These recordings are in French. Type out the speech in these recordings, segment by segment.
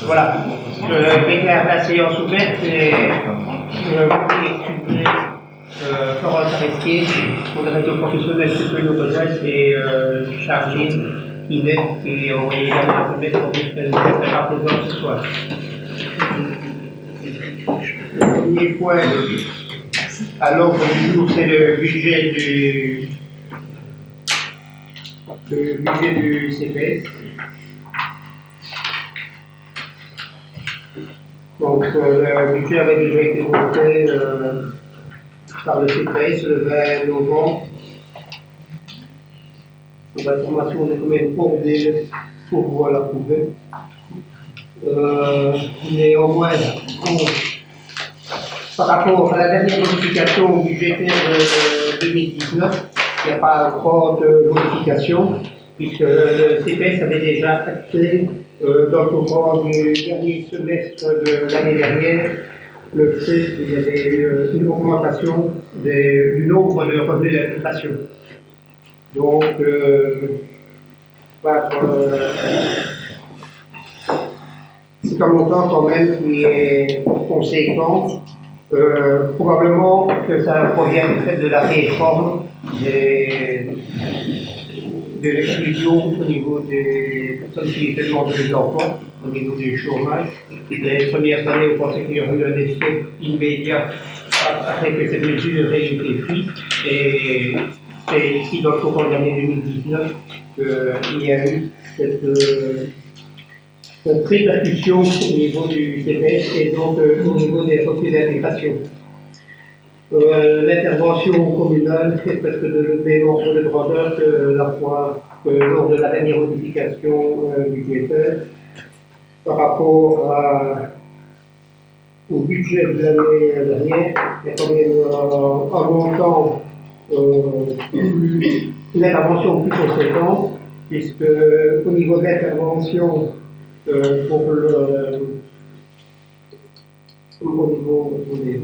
Voilà, je déclare la séance ouverte et je vous excuser Florence Arestier, modérateur professionnel de l'Autogène et Charline Inet qui ont également un maître professionnel présent ce soir. Le premier point à l'ordre du jour, c'est le budget du CPS. Donc, le budget avait déjà été voté par le CPS le 20 novembre. Pour l'information, on est quand même coordonnés pour pouvoir l'approuver. Néanmoins, par rapport à la dernière modification budgétaire de 2019, il n'y a pas grande modification, puisque le CPS avait déjà acté dans le courant du dernier semestre de l'année dernière le fait qu'il y avait une augmentation du nombre de revenus d'imputation. Donc, c'est un montant quand même qui est conséquent. Probablement que ça provient du fait de la réforme de l'exclusion au niveau des personnes qui étaient demandeuses d'emploi, au niveau du chômage. Les premières années, on pensait qu'il y aurait eu un effet immédiat après que cette mesure ait été prise. Et c'est ici, dans le courant de l'année 2019, qu'il y a eu cette répercussion au niveau du CPS et donc au niveau des refus d'intégration. L'intervention communale est presque de même ordre de grandeur que la fois lors de la dernière modification budgétaire par rapport au budget de l'année dernière. Il y a quand même un montant l'intervention plus conséquente, puisque au niveau de l'intervention pour au niveau des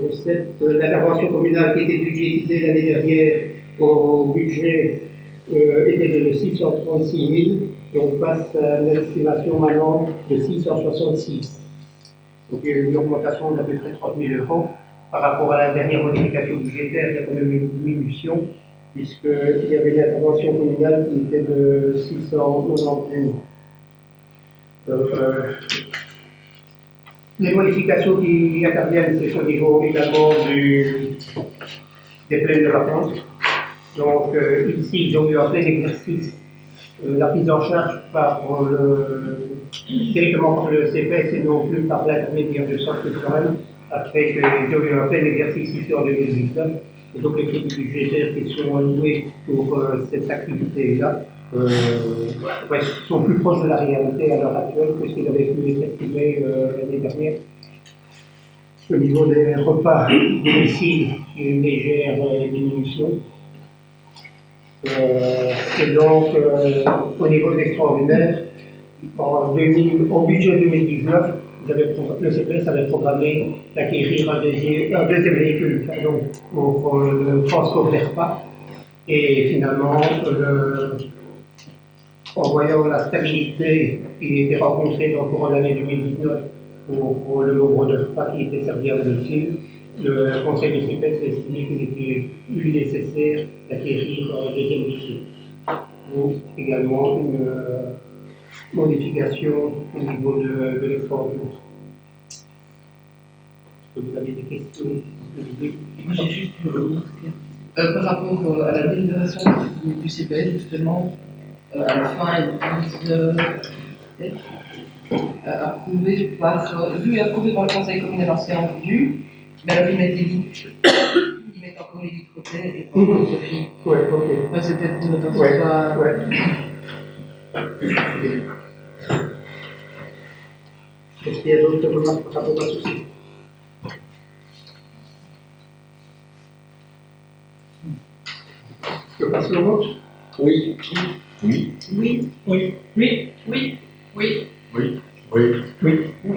recettes, l'intervention communale qui était budgétisée l'année dernière au budget était de 636 000, et on passe à une estimation maintenant de 666. Donc il y a eu une augmentation d'à peu près 30 000 euros. Par rapport à la dernière modification budgétaire, il y a quand même une diminution, puisqu'il y avait une intervention communale qui était de 691. Les modifications qui interviennent, c'est au niveau également des plaines de vacances. Donc ici, ils ont eu en plein exercice la prise en charge directement par le CPS et non plus par l'intermédiaire du centre culturel, après qu'ils ont eu un plein exercice ici en 2019. Et donc les crédits budgétaires qui sont alloués pour cette activité-là sont plus proches de la réalité à l'heure actuelle que ce qu'ils avaient pu estimer l'année dernière. Au niveau des repas domicile, il y a une légère diminution. Et donc, au niveau extraordinaire, au budget 2019, le CPS avait programmé d'acquérir un deuxième véhicule pour le transport des repas. Et finalement, en voyant la stabilité qui était rencontrée dans le courant de l'année 2019 pour le nombre de repas qui étaient servis à domicile, le conseil du CPS a estimé qu'il était plus nécessaire d'acquérir un deuxième véhicule. Donc également une modification au niveau de l'extraordinaire. Est-ce que vous avez des questions? Moi j'ai juste une remarque. Par rapport à la délibération du CPS, justement, à la fin, ils disent approuvé vu et approuvé par le conseil communal en séance vue, mais alors ils mettent encore les vitres côté et pas de Sophie. Ouais, ok. Ouais, c'est peut-être une autre Ouais. Est-ce qu'il y a d'autres remarques par rapport à ceci? Je passe le vote? Oui. Oui. Oui. Oui. Oui. Oui. Oui. Oui. Oui. Oui. Oui.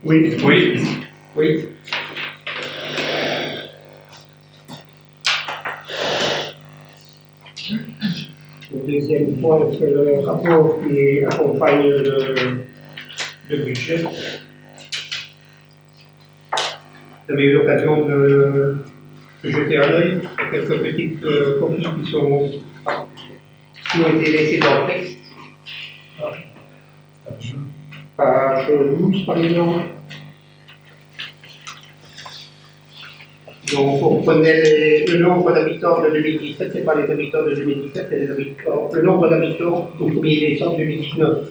Oui. Oui. Oui. Le deuxième point, c'est le rapport qui accompagne de budget. Vous avez eu l'occasion de jeter un œil à quelques petites copies qui ont été laissées dans le texte. Page 12 par exemple. Donc, vous reprenez le nombre d'habitants de 2017, ce n'est pas les habitants de 2017, c'est le nombre d'habitants au 1er décembre 2019.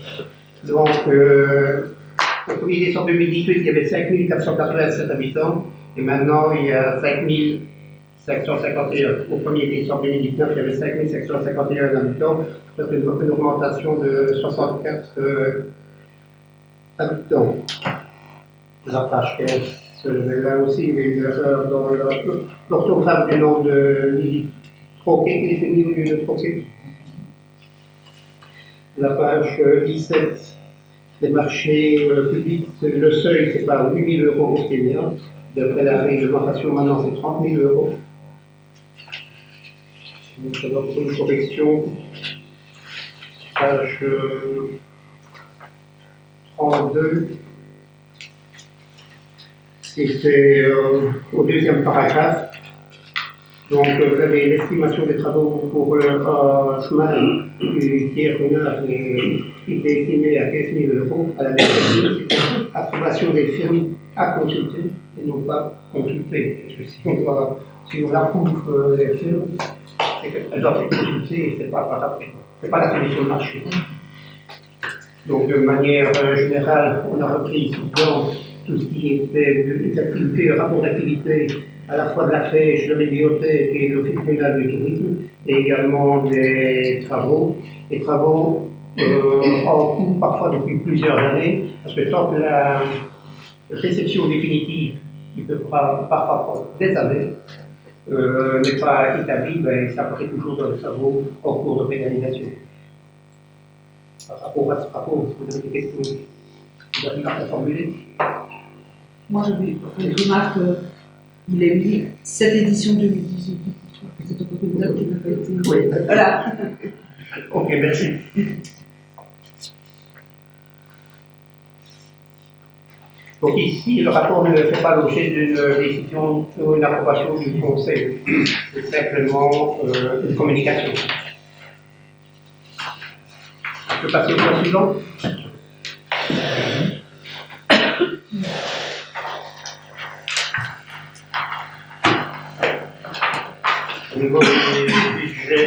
Donc, au 1er décembre 2018, il y avait 5487 habitants, et maintenant il y a 5551. Au 1er décembre 2019, il y avait 5551 habitants, donc une augmentation de 64 habitants. La page 15. Là aussi, il y a une erreur dans l'orthographe du nom de Lily Troquet, qui était mis au lieu de Troquet. La page 17, les marchés publics, le seuil, c'est pas 8 000 euros au Kenya. D'après la réglementation, maintenant, c'est 30 000 euros. Donc, ça doit être une correction. Page 32. C'était au deuxième paragraphe. Donc, vous avez l'estimation des travaux pour le chemin du tiers-honneur qui est estimé à 15 000 euros à la décision. Approbation des firmes à consulter et non pas consulter. Parce que si on approuve les firmes, elles doivent être consultées et ce n'est pas la solution de marché. Donc, de manière générale, on a repris ici tout ce qui était des activités, le rapport d'activité à la fois de la pêche, de la bibliothèque et de l'office communal du tourisme, et également des travaux. Les travaux en cours parfois depuis plusieurs années, parce que tant que la réception définitive, qui peut parfois prendre des années, n'est pas établie, ben, ça paraît toujours dans les travaux en cours de réalisation. Par rapport à ce rapport, vous avez des questions vous avez à formuler? Moi, j'avais une remarque, il est mis cette édition 2018. C'est un peu une date qui n'a pas été. Oui. Voilà. Ok, merci. Donc ici, le rapport ne fait pas l'objet d'une décision ou une approbation du Conseil. C'est simplement une communication. Je peux passer au point suivant. Au niveau du budget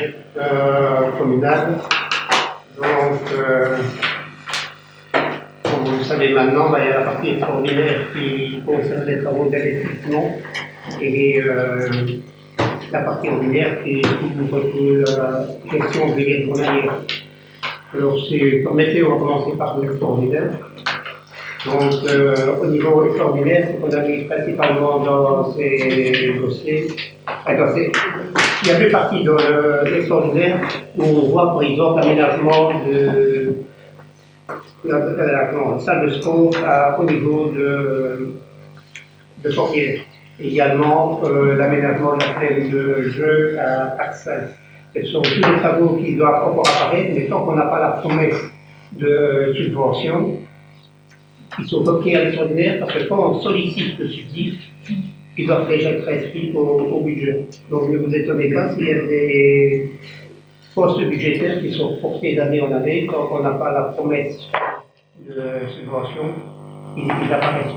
communal, donc, comme vous le savez maintenant, il y a la partie extraordinaire qui concerne les travaux d'investissement et la partie ordinaire qui couvre la question des gains journalières. Alors, permettez, on va commencer par l'extraordinaire. Donc, au niveau extraordinaire, ce qu'on a mis principalement dans ces dossiers, il y a deux parties dans l'extraordinaire où on voit par exemple l'aménagement de la salle de sport au niveau de Sorbière. Également l'aménagement de la plaine de jeu à Axel. Ce sont tous les travaux qui doivent encore apparaître, mais tant qu'on n'a pas la promesse de subvention, ils sont bloqués à l'extraordinaire parce que quand on sollicite le subside, ils doivent déjà être inscrits au budget. Donc ne vous étonnez pas s'il y a des postes budgétaires qui sont portés d'année en année, quand on n'a pas la promesse de subvention, ils apparaissent.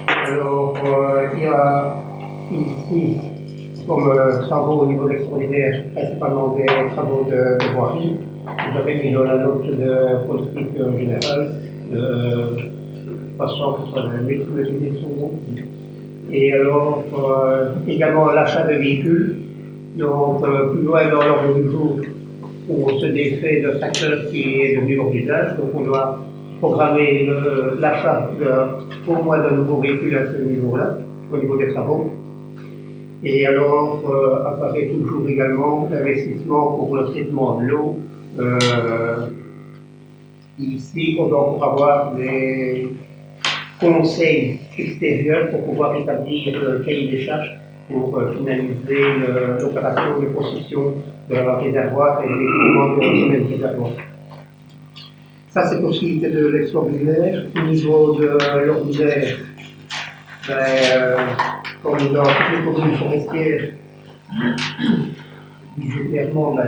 Alors il y a ici, comme travaux au niveau de l'extraordinaire, principalement des travaux de voirie. Vous avez mis dans la note de politique générale de 388 euros. Et alors, également l'achat de véhicules. Donc, plus loin dans l'ordre du jour, on se défait d'un facteur qui est devenu hors d'usage. Donc, on doit programmer l'achat au moins d'un nouveau véhicule à ce niveau-là, au niveau des travaux. Et alors, apparaît toujours également l'investissement pour le traitement de l'eau. Ici, on doit encore avoir des conseils extérieurs pour pouvoir établir le cahier des charges pour finaliser l'opération de construction de la réservoir et l'équipement de la réservoir. Ça, c'est pour ce qui était de l'extraordinaire. Au niveau de l'ordinaire, comme dans toutes les communes forestières, budgétairement, on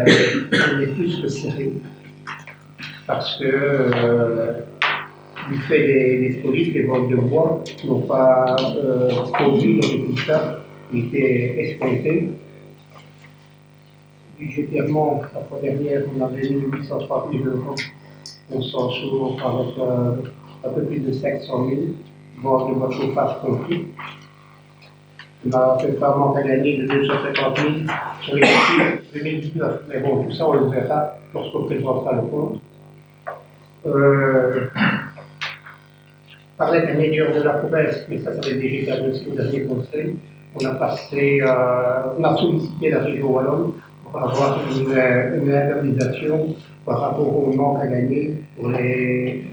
est plus que serré. Parce que, du fait des polices, les ventes de bois n'ont pas produit le résultat qui était escompté. Budgétairement, la fois dernière, on avait 830 000 euros. On s'en sort avec un peu plus de 500 000, voire de votre chauffage compris. On a fait un manque à gagner de 250 000 sur les factures 2019. Mais bon, tout ça, on le verra lorsqu'on présentera le compte. Par l'intermédiaire de la province, mais ça avait déjà été annoncé au dernier conseil, on a sollicité la région wallonne pour avoir une indemnisation par rapport au manque à gagner pour les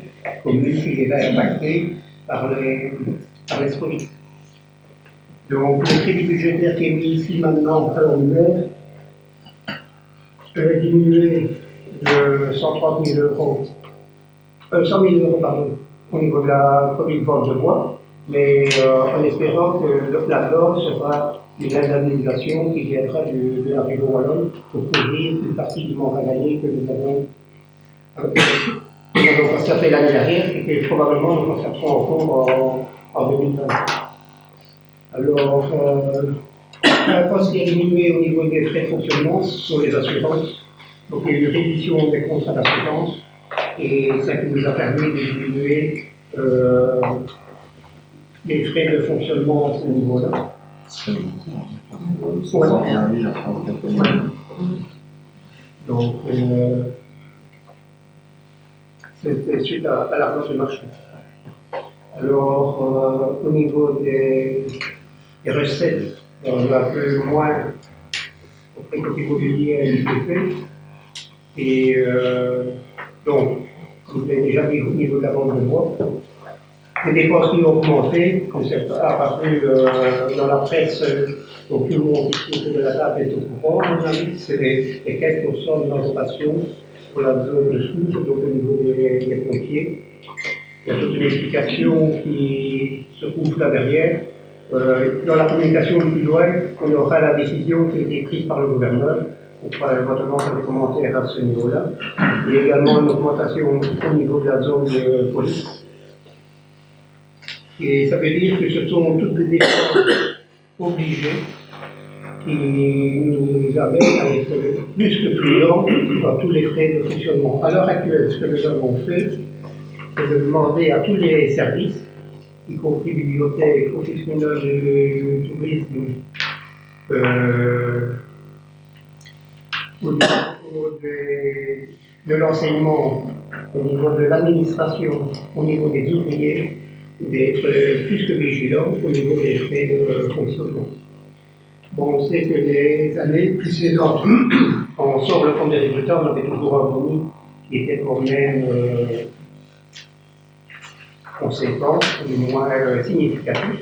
communes qui étaient impactées par les polices. Donc, le crédit budgétaire qui est mis ici maintenant à l'ordinaire est diminué de 130 000 euros, 100 000 euros, pardon, au niveau de la commune vente de bois, mais en espérant que la norme sera une indemnisation qui viendra de la région wallonne pour couvrir une partie du manque à gagner que nous avons constaté l'année dernière et que probablement nous constaterons encore en 2020. Alors, un poste qui est diminué au niveau des frais de fonctionnement sur les assurances. Donc, il y a eu une révision des contrats d'assurance et ça qui nous a permis de diminuer les frais de fonctionnement à ce niveau-là. Donc, c'était suite à la hausse du marché. Alors, au niveau des recettes, on a un peu moins au prix immobilier à l'IPP. Et donc, vous l'avez déjà mis au niveau de la vente de bois. Les dépenses qui ont augmenté, comme c'est apparu dans la presse, donc tout le monde ici autour de la table est au courant, à mon avis, c'est les 15% de l'augmentation pour la zone de sous, donc au niveau des pompiers. Il y a toute une explication qui se trouve là derrière. Dans la communication le plus loin, on aura la décision qui a été prise par le gouverneur. On fera éventuellement faire des commentaires à ce niveau-là. Il y a également une augmentation au niveau de la zone de police. Et ça veut dire que ce sont toutes des dépenses obligées qui nous amènent à être plus que prudents dans tous les frais de fonctionnement. À l'heure actuelle, ce que nous avons fait, c'est de demander à tous les services, y compris bibliothèques, office communal de tourisme, au niveau de l'enseignement, au niveau de l'administration, au niveau des ouvriers, d'être plus que vigilants au niveau des frais de fonctionnement. Bon, on sait que les années précédentes, quand on sort le compte des résultats, on avait toujours un bonus qui était quand même conséquent, ou moins significatif.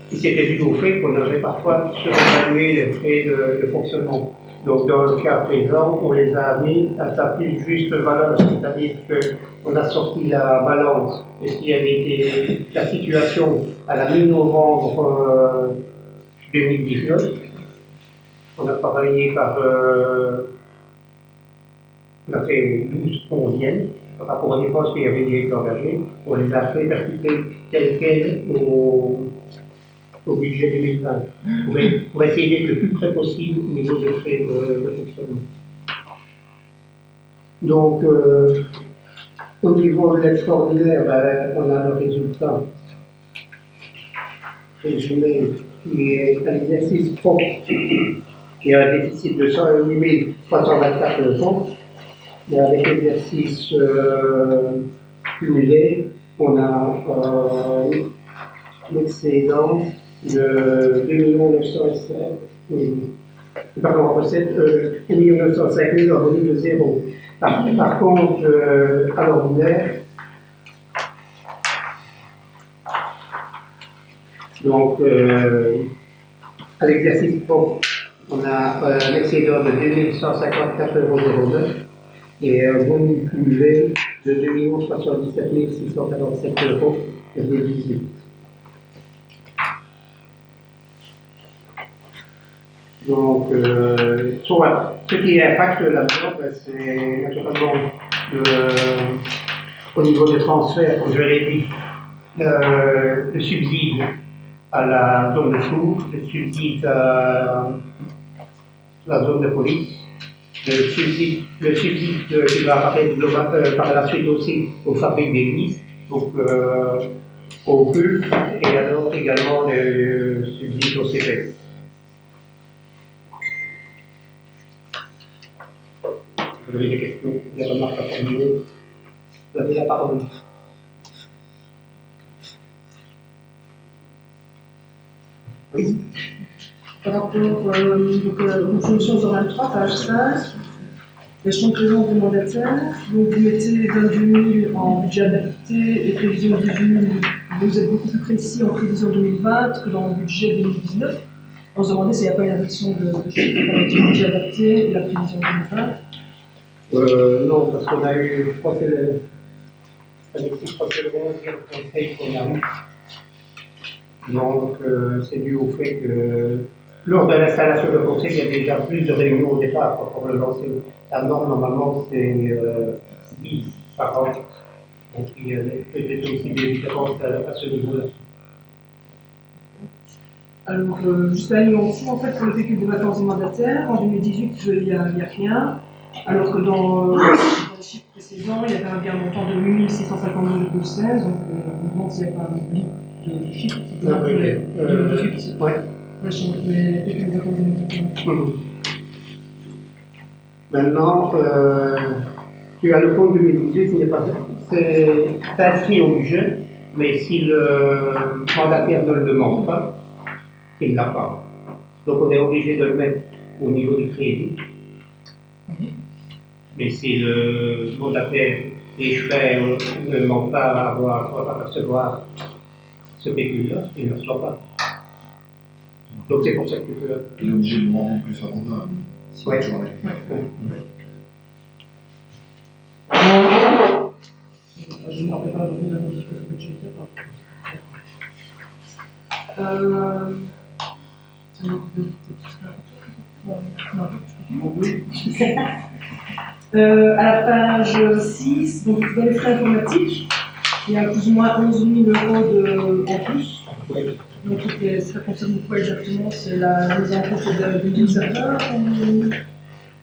Qui s'était dû au fait qu'on avait parfois surévalué les frais de fonctionnement. Donc, dans le cas présent, on les a mis à sa plus juste valeur, c'est-à-dire qu'on a sorti la balance de ce qui avait été la situation à la mi-novembre 2019. On a travaillé on a fait 12 onzièmes par rapport aux dépenses qui avaient été engagées. On les a fait percuter telles quelles au budget 2020, pour essayer d'être le plus près possible au niveau des frais de fonctionnement. Donc, au niveau de l'extraordinaire, on a le résultat résumé qui est un exercice propre, qui a un déficit de 108 324 euros. Et avec l'exercice cumulé, on a l'excédent de 2 905 000. Pardon, en recette, 2 905 000 en revenu de zéro. Par contre, à l'ordinaire, donc, à l'exercice propre, on a un excédent de 2 154,09 €. et un bon cumulé de 2 077 647 euros et 18. Donc, ce qui impacte là-dedans, c'est naturellement au niveau des transferts, comme je l'ai dit, le subside à la zone de flou, le subside à la zone de police, le subside qui va apparaître par la suite aussi aux fabriques d'église, donc au culte, et alors également le subside au CP. Vous avez des questions, des remarques à formuler? Vous avez la parole. Oui. Par rapport aux fonctions sur 23, page 5, les champs présents des mandataires, donc vous mettez 22 000 en budget adapté et prévision 18 000. Vous êtes beaucoup plus précis en prévision 2020 que dans le budget 2019. On se demandait s'il n'y a pas une adaptation de chiffres avec le budget adapté et la prévision 2020. Non, parce qu'on a eu, je crois que c'est le 11e conseil qu'on a eu. Donc, c'est dû au fait que lors de l'installation de conseil, il y a déjà plus de réunions au départ pour le lancer. La norme, normalement, c'est 10 par an. Donc, il y a peut-être aussi des différences à ce niveau-là. Alors, juste la ligne en dessous, en fait, pour le pécule des vacances des mandataires, en 2018, il n'y a rien. Alors que dans le chiffre précédent, il y avait un gain montant de 8 652,16. Donc, on se demande s'il n'y a pas un oubli de chiffres. C'est pour le déficit. Ouais. Mais pécule des vacances des mandataires. Maintenant, tu as le compte 2018, il n'est pas c'est inscrit au budget, mais si le mandataire ne le demande pas, il ne l'a pas. Donc on est obligé de le mettre au niveau du crédit. Mais si le mandataire échouait ou ne demande pas à recevoir ce pécule-là, il ne le reçoit pas. Donc c'est pour ça que tu peux. Il est obligé de demander plus favorable. Ouais. Je ne me rappelle pas de la modification budgétaire. À la page 6, donc dans les frais informatiques, il y a plus ou moins 11 000 euros en plus. Donc ça concerne quoi exactement? C'est la mise en place de serveurs?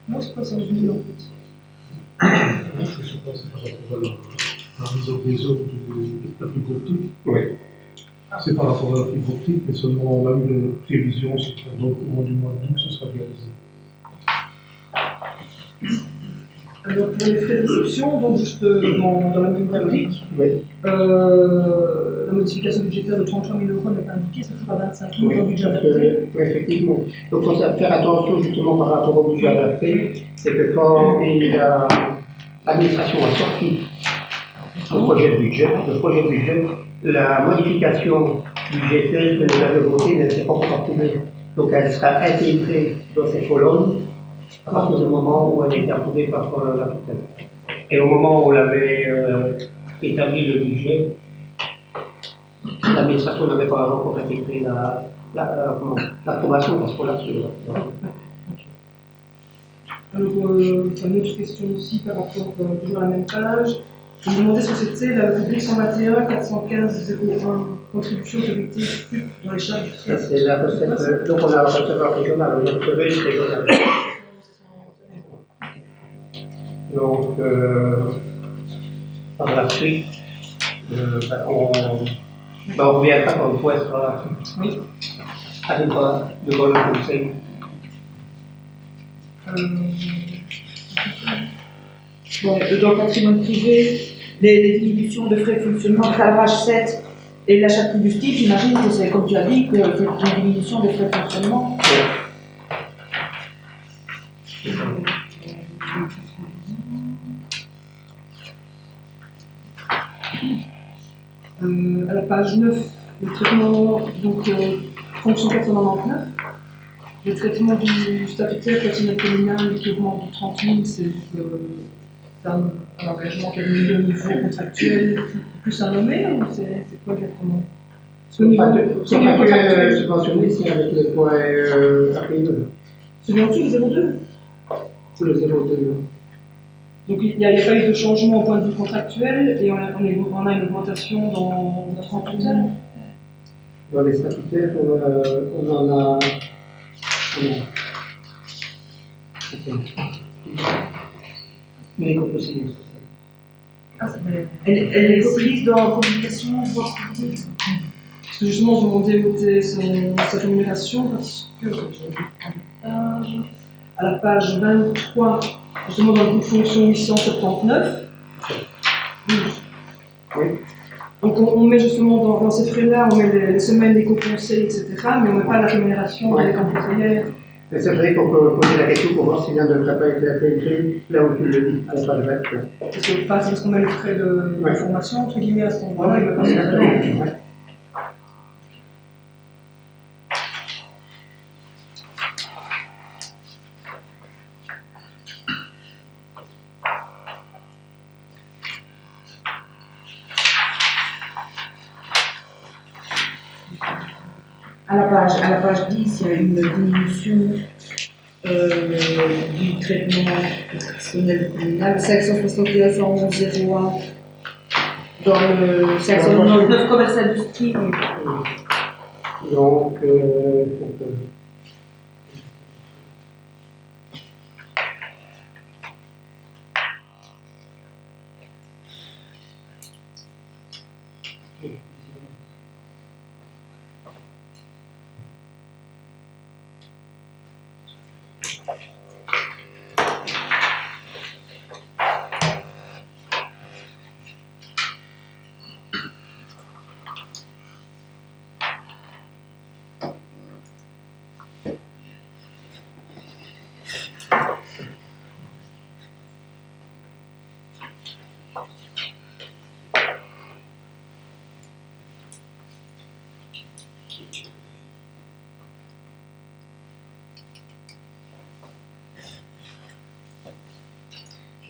Non, c'est pas ça, 11 000 en fait. Je sais pas, c'est par rapport à la mise en réseau de la fibre optique. Oui. C'est par rapport à la fibre optique, mais seulement on a eu les prévisions, donc au mois du mois d'août, ce sera réalisé. Alors pour les frais de réception, donc juste dans la même rubrique, Oui. la modification budgétaire de 33 000 euros n'est pas indiquée, ça fera 25 000 dans le budget adapté. Oui, effectivement. Donc il faut faire attention justement par rapport au budget adapté, c'est que quand l'administration a sorti le projet de budget, la modification budgétaire que nous avons votée n'était pas encore approuvée. Donc elle sera intégrée dans ces colonnes à partir du moment où elle est approuvée par la tutelle. Et au moment où on avait établi le budget, l'administration n'avait pas encore intégré l'approbation parce qu'on l'a reçue. Alors, une autre question aussi par rapport toujours à la même page. Je me demandais ce que c'était la rubrique 121 415 01 contribution autorité dans les charges. Ça, c'est la recette. Donc on a la receveur régionale, on a le régional. Donc, par la suite, on reviendra quand le poids sera à l'épreuve de bon conseil. Bon, dans le patrimoine privé, les diminutions de frais de fonctionnement à la page 7 et l'achat de combustible, j'imagine que c'est comme tu as dit, que c'est une diminution des frais de fonctionnement. À la page 9, le traitement, donc fonction 499, le traitement du statutaire personnel communal qui augmente de 30 000, c'est un engagement qui est au niveau contractuel plus à nommer ou c'est quoi exactement? C'est pas C'est au niveau que contractuel. subventionné ici avec le point APE, Celui en dessous, le 02. ou le 0,2. Donc il n'y a pas eu de changement au point de vue contractuel et on a une augmentation dans notre entretien. Dans les statutaires, on en a. Mais qu'on peut signer. Elle est reprise dans la communication, voir ce que vous dites. Parce que justement, je demandais où était sa rémunération parce que à la page 23, justement dans le groupe fonction 879. Oui. Donc on met justement dans ces frais-là, on met les semaines d'éco-conseil, etc. Mais on ne met pas la rémunération des conseillères. Mais c'est vrai qu'on peut poser la question pour voir si l'un ne devrait pas être intégré là où tu le dis, on va le mettre. Parce qu'on met les frais de formation, entre guillemets, à ce moment-là, il va pas se faire. Ouais. À la page 10, il y a une diminution du traitement personnel communal, 571 111 01 dans le 599 commerce industrie. Donc,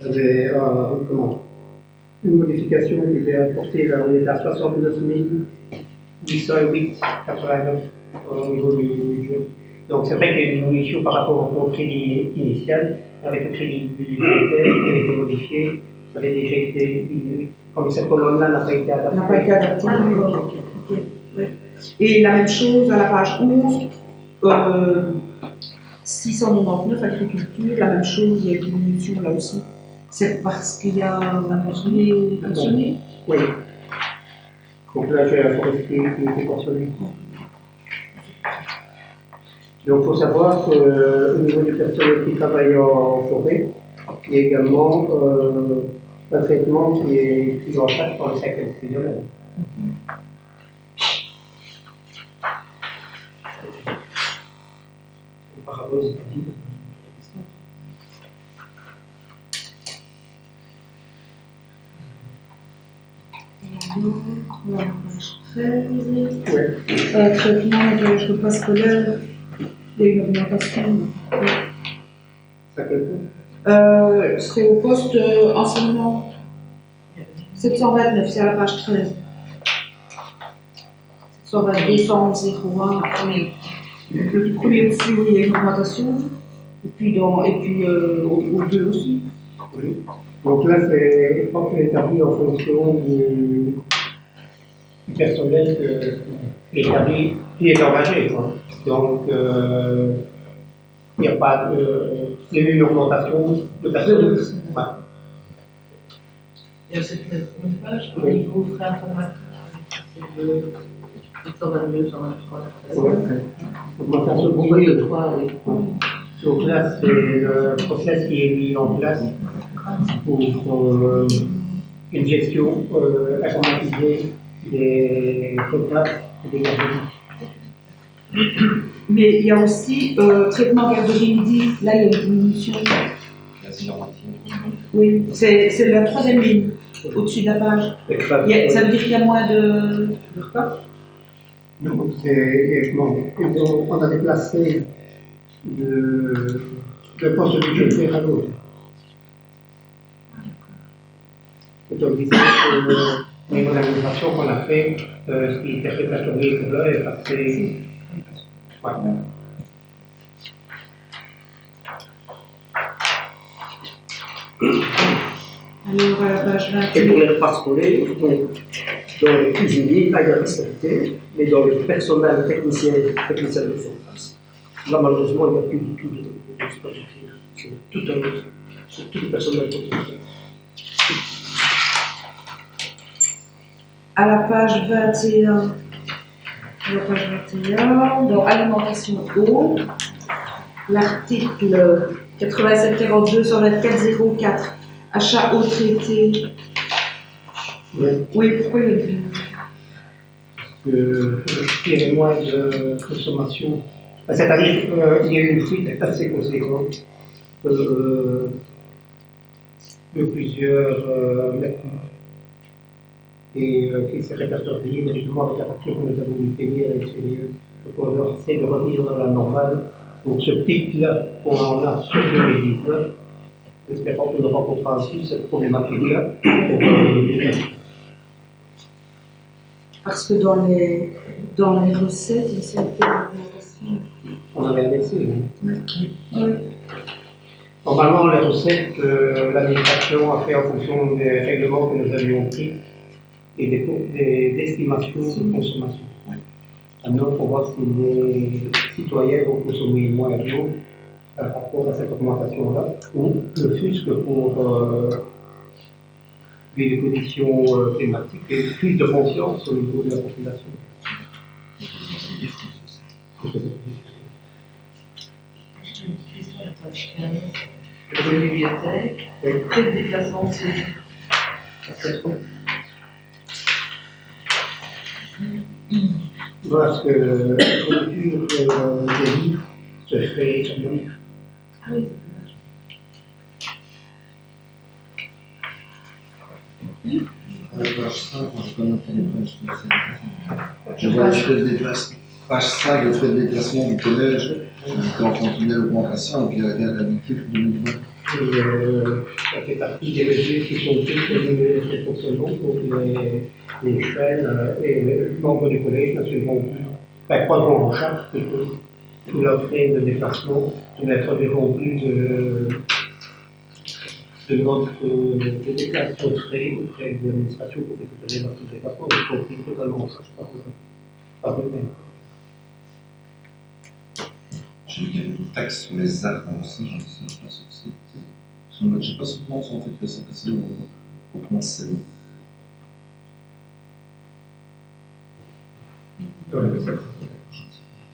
j'avais une modification qui était apportée, là, on est à 69 808,89 au niveau du budget. Donc c'est vrai qu'il y a une diminution par rapport au crédit initial, avec le crédit budgétaire qui a été modifié, ça avait déjà été diminué. Comme cette colonne-là n'a pas été adaptée. N'a pas été adapté. Ok. Ouais. Et la même chose à la page 11, 699 agriculture, la même chose, il y a une diminution là aussi. C'est parce qu'il y a un pensionné. Oui. Donc là, j'ai la forestier qui était pensionné. Donc il faut savoir qu'au niveau du personnel qui travaille en forêt, il y a également un traitement qui est pris en charge par le secteur privé. Par rapport aux études. La page 13. Ouais. Traitement de repas scolaire, il y a une augmentation. Ça quel point? C'est au poste enseignement 729, c'est à la page 13. 722, 101. Le premier aussi, oui, il y a une augmentation. Et puis, au 2 aussi. Oui. Donc là, je pense que c'est établi en fonction du personnel qui est engagé. Quoi. Donc, il n'y a pas il y a eu une augmentation de personnel. Ouais. Il y a cette page au niveau frais informatiques. C'est le 122, 123. Ouais. Augmentation de 3, oui. Donc là, c'est le process qui est mis en place pour une gestion informatisée des repas et des garderies. Mais il y a aussi traitement garderie midi, là il y a une diminution. Oui, c'est la troisième ligne, au-dessus de la page. Ça veut dire qu'il y a moins de repas? Donc, on a déplacé le poste budgétaire à l'autre. comme disait, au niveau de l'administration qu'on a fait, ce qui était répertorié pour là est passé. Ouais. Alors, à la page Et pour 21, les repas scolaires, donc, dans les cuisiniers, là, il y a respecté, mais dans le personnel technicien de surface, là, malheureusement, il n'y a plus du tout d'expérience. C'est tout le personnel technicien. à la page 21, à la page 21, dans alimentation eau, l'article 8742 sur la 404, achat eau traitée. Oui, pourquoi il y a du... Il y avait moins de consommation. C'est-à-dire qu'il y a eu une fuite assez conséquente de plusieurs mètres cubes et qui s'est répertoriée directement avec la facture que nous avons dû payer à l'extérieur. Donc on va essayer de revenir dans la normale. Donc ce pic-là qu'on en a sur 2019, espérons que nous rencontrons aussi cette problématique-là. Parce que dans les recettes, il s'est fait l'augmentation. On avait indexé. Oui. Normalement, les recettes, l'administration a fait en fonction des règlements que nous avions pris et des estimations de consommation. Maintenant, pour voir si les citoyens vont consommer moins d'eau par rapport à cette augmentation-là, ou ne fût-ce que pour des conditions climatiques et plus de conscience au niveau de la population. J'ai une petite question à la page 15. La bibliothèque, quel déplacement c'est? Parce que la lecture des livres se fait sur le livre. Ah oui, À la page 5, moi je connais pas les pages que c'est. Je vois les frais de déplacement. Page 5, les frais de déplacement du collège, qui était en continue augmentation, et puis il y a l'indiqué pour 2020. Ça fait partie des mesures qui sont prises pour diminuer les frais de fonctionnement. Donc les chaînes et les membres du collège n'assumeront plus, prendront en charge plutôt tous leurs frais de déplacement, nous n'introduirons plus de notes de déclaration de frais auprès de l'administration pour récupérer leurs déplacements, ils seront pris totalement en charge par eux-mêmes. J'ai vu qu'il y avait une taxe sur les arbres aussi, je ne sais pas ce que c'est. Je ne sais pas souvent si on fait que ça passer au conseil.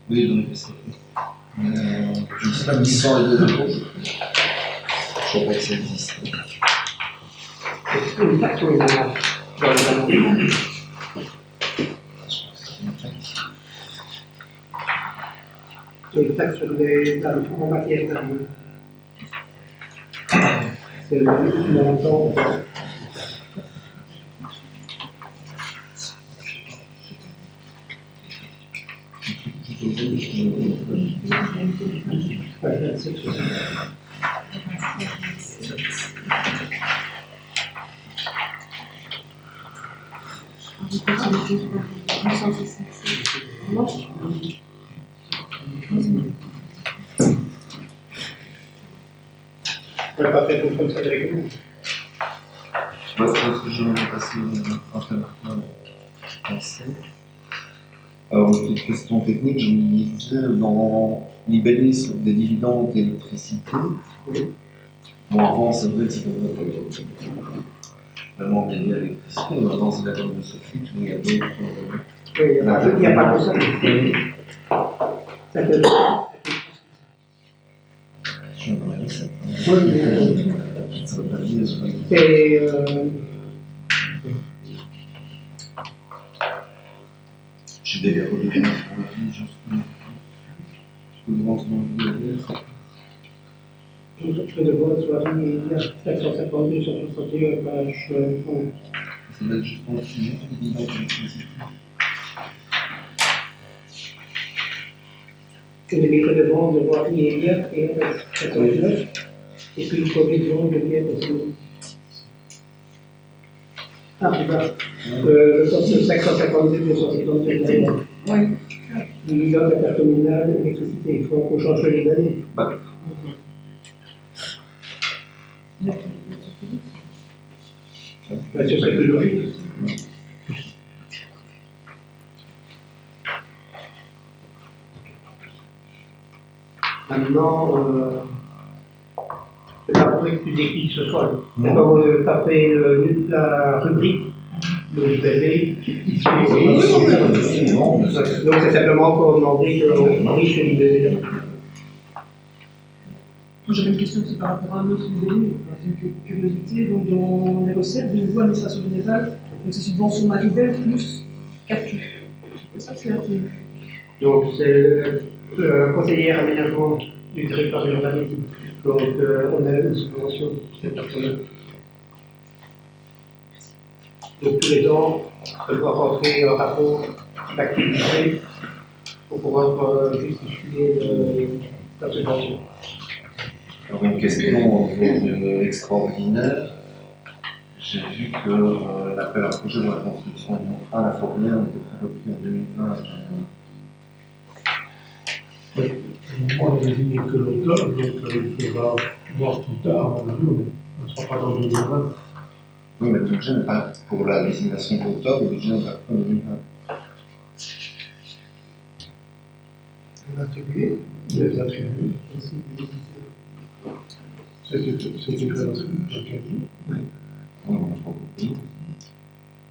Oui, dans les PCF. Je ne sais pas, 1100 et 2 euros. Je ne crois pas que ça existe. C'est une taxe sur les amendes dans les amendements. C'est une taxe sur les en matière d'amende. C'est le montant. On n'a pas fait comme ça avec nous. Je sais pas si je vais passer après maintenant. Alors, une petite question technique, je me disais dans l'IBELIS des dividendes d'électricité. Bon, avant, c'est vrai que c'était vraiment gagné à l'électricité, mais maintenant, c'est la gamme de Sophie, il y a d'autres. Il n'y a pas que ça. Ça peut Je me rappelle ça. c'est J'ai des verres de vie pour la vie, je peux le rentrer dans le verre. je de voir sur la ligne 752 sur 61 page 11. Ça va être juste en sujet, dividendes d'électricité. Que les livres de vente de voirie immédiate et 79, et puis le provision de biens possibles. Ah, c'est ça. Le poste 552, 252, d'ailleurs. Oui. Division intercommunale, électricité, il faut qu'on change les années. Ben, ce serait plus logique. Maintenant, c'est pas pour que tu décris ce soit. D'abord, taper la rubrique de l'IPV. Donc, c'est simplement pour demander qu'on corrige l'IPV. J'avais une question aussi par rapport à un autre idée, c'est une curiosité. Donc, dans les recettes de nouveau administration générale, donc c'est subvention Maribel plus CATU. Ça, c'est un peu. Donc, c'est le conseiller aménagement du territoire de l'urbanisme. Donc, on a une subvention pour cette personne-là. Donc, tous les ans, elle doit rentrer un rapport d'activité pour pouvoir justifier la subvention. Alors, une question extraordinaire. J'ai vu que l'appel à projet de la construction à la Fournière était repris en 2020. Oui. Moi, on a désigné que l'automne, donc il faudra voir plus tard, à mon avis, on ne sera pas dans 2020. Oui, mais le budget n'est pas pour la désignation d'octobre, le budget n'est pas pour 2020. On a attribué. Les attributs. C'était très inscrit, j'ai déjà dit. Oui, on n'a pas compris.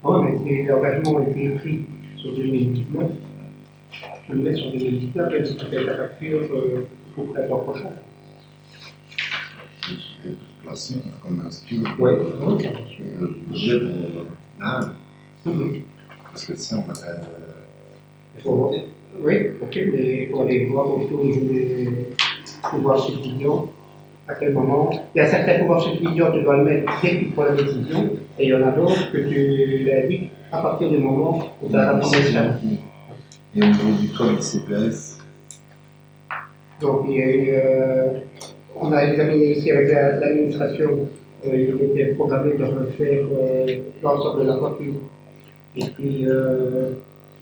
Oui, mais l'engagement a été écrit sur 2019. Je le mets sur 2019, même si tu fais la facture pour le printemps prochain. C'est placé comme inscrit. Oui. Le budget pour l'âme. Parce que ça, on va. Oui, ok, mais pour aller voir autour des pouvoirs subsidiants, à quel moment. Il y a certains pouvoirs subsidiants, tu dois le mettre dès que tu prends la décision, et il y en a d'autres que tu l'indiques à partir du moment où tu as la promesse. Et au niveau du code CPS, Donc, il y a eu, on a examiné ici avec l'administration, il était programmé de refaire l'ensemble de la voiture. Et puis,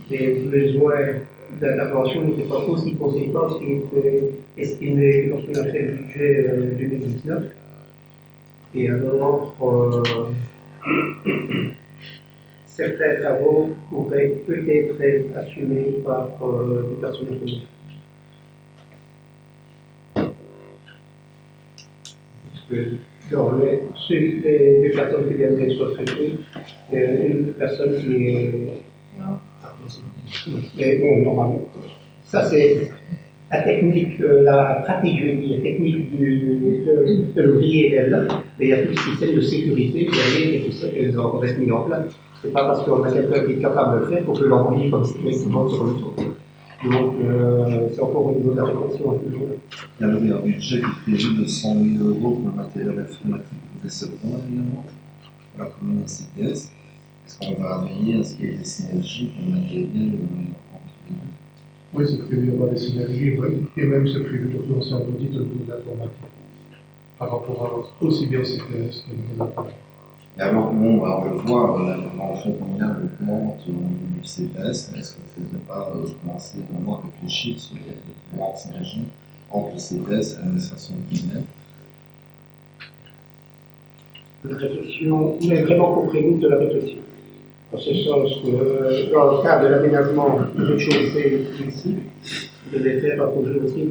les besoins d'intervention n'étaient pas aussi conséquents qu'ils étaient estimés lorsqu'on a fait le budget 2019. Et alors, certains travaux pourraient peut-être être assumés par des personnels publics. Dans les deux personnes qui viennent d'être recrutées, une personne qui est. Mais bon, normalement. Ça, c'est la technique, la pratique, je veux dire, technique de l'ouvrier est là, mais il y a tout le système de sécurité derrière et tout ça qui doit encore être mis en place. C'est pas parce qu'on a quelqu'un qui est capable de le faire qu'on peut l'envoyer comme ça, directement sur le tour. Donc, c'est encore au niveau de la réflexion à ce niveau-là. il y avait un budget qui est prévu de 100 000 € pour le matériel informatique des secondes, évidemment, pour la commune CPS. Est-ce qu'on va veiller à ce qu'il y ait des synergies pour le matériel entre les deux? Oui, c'est prévu d'avoir des synergies, oui. Et même c'est prévu de financer un audit au niveau de l'informatique. Par rapport à aussi bien CPS que les informatiques. Et alors, bon, bah, on le voit, l'enfant communal augmente au niveau du CPS, est-ce qu'on ne faisait pas commencer vraiment à réfléchir sur les grandes synergies entre le CPS et l'administration communale? La réflexion, il est vraiment compris de la réflexion. En ce sens que, dans le cadre de l'aménagement du rez-de-chaussée ici, je devais faire un projet aussi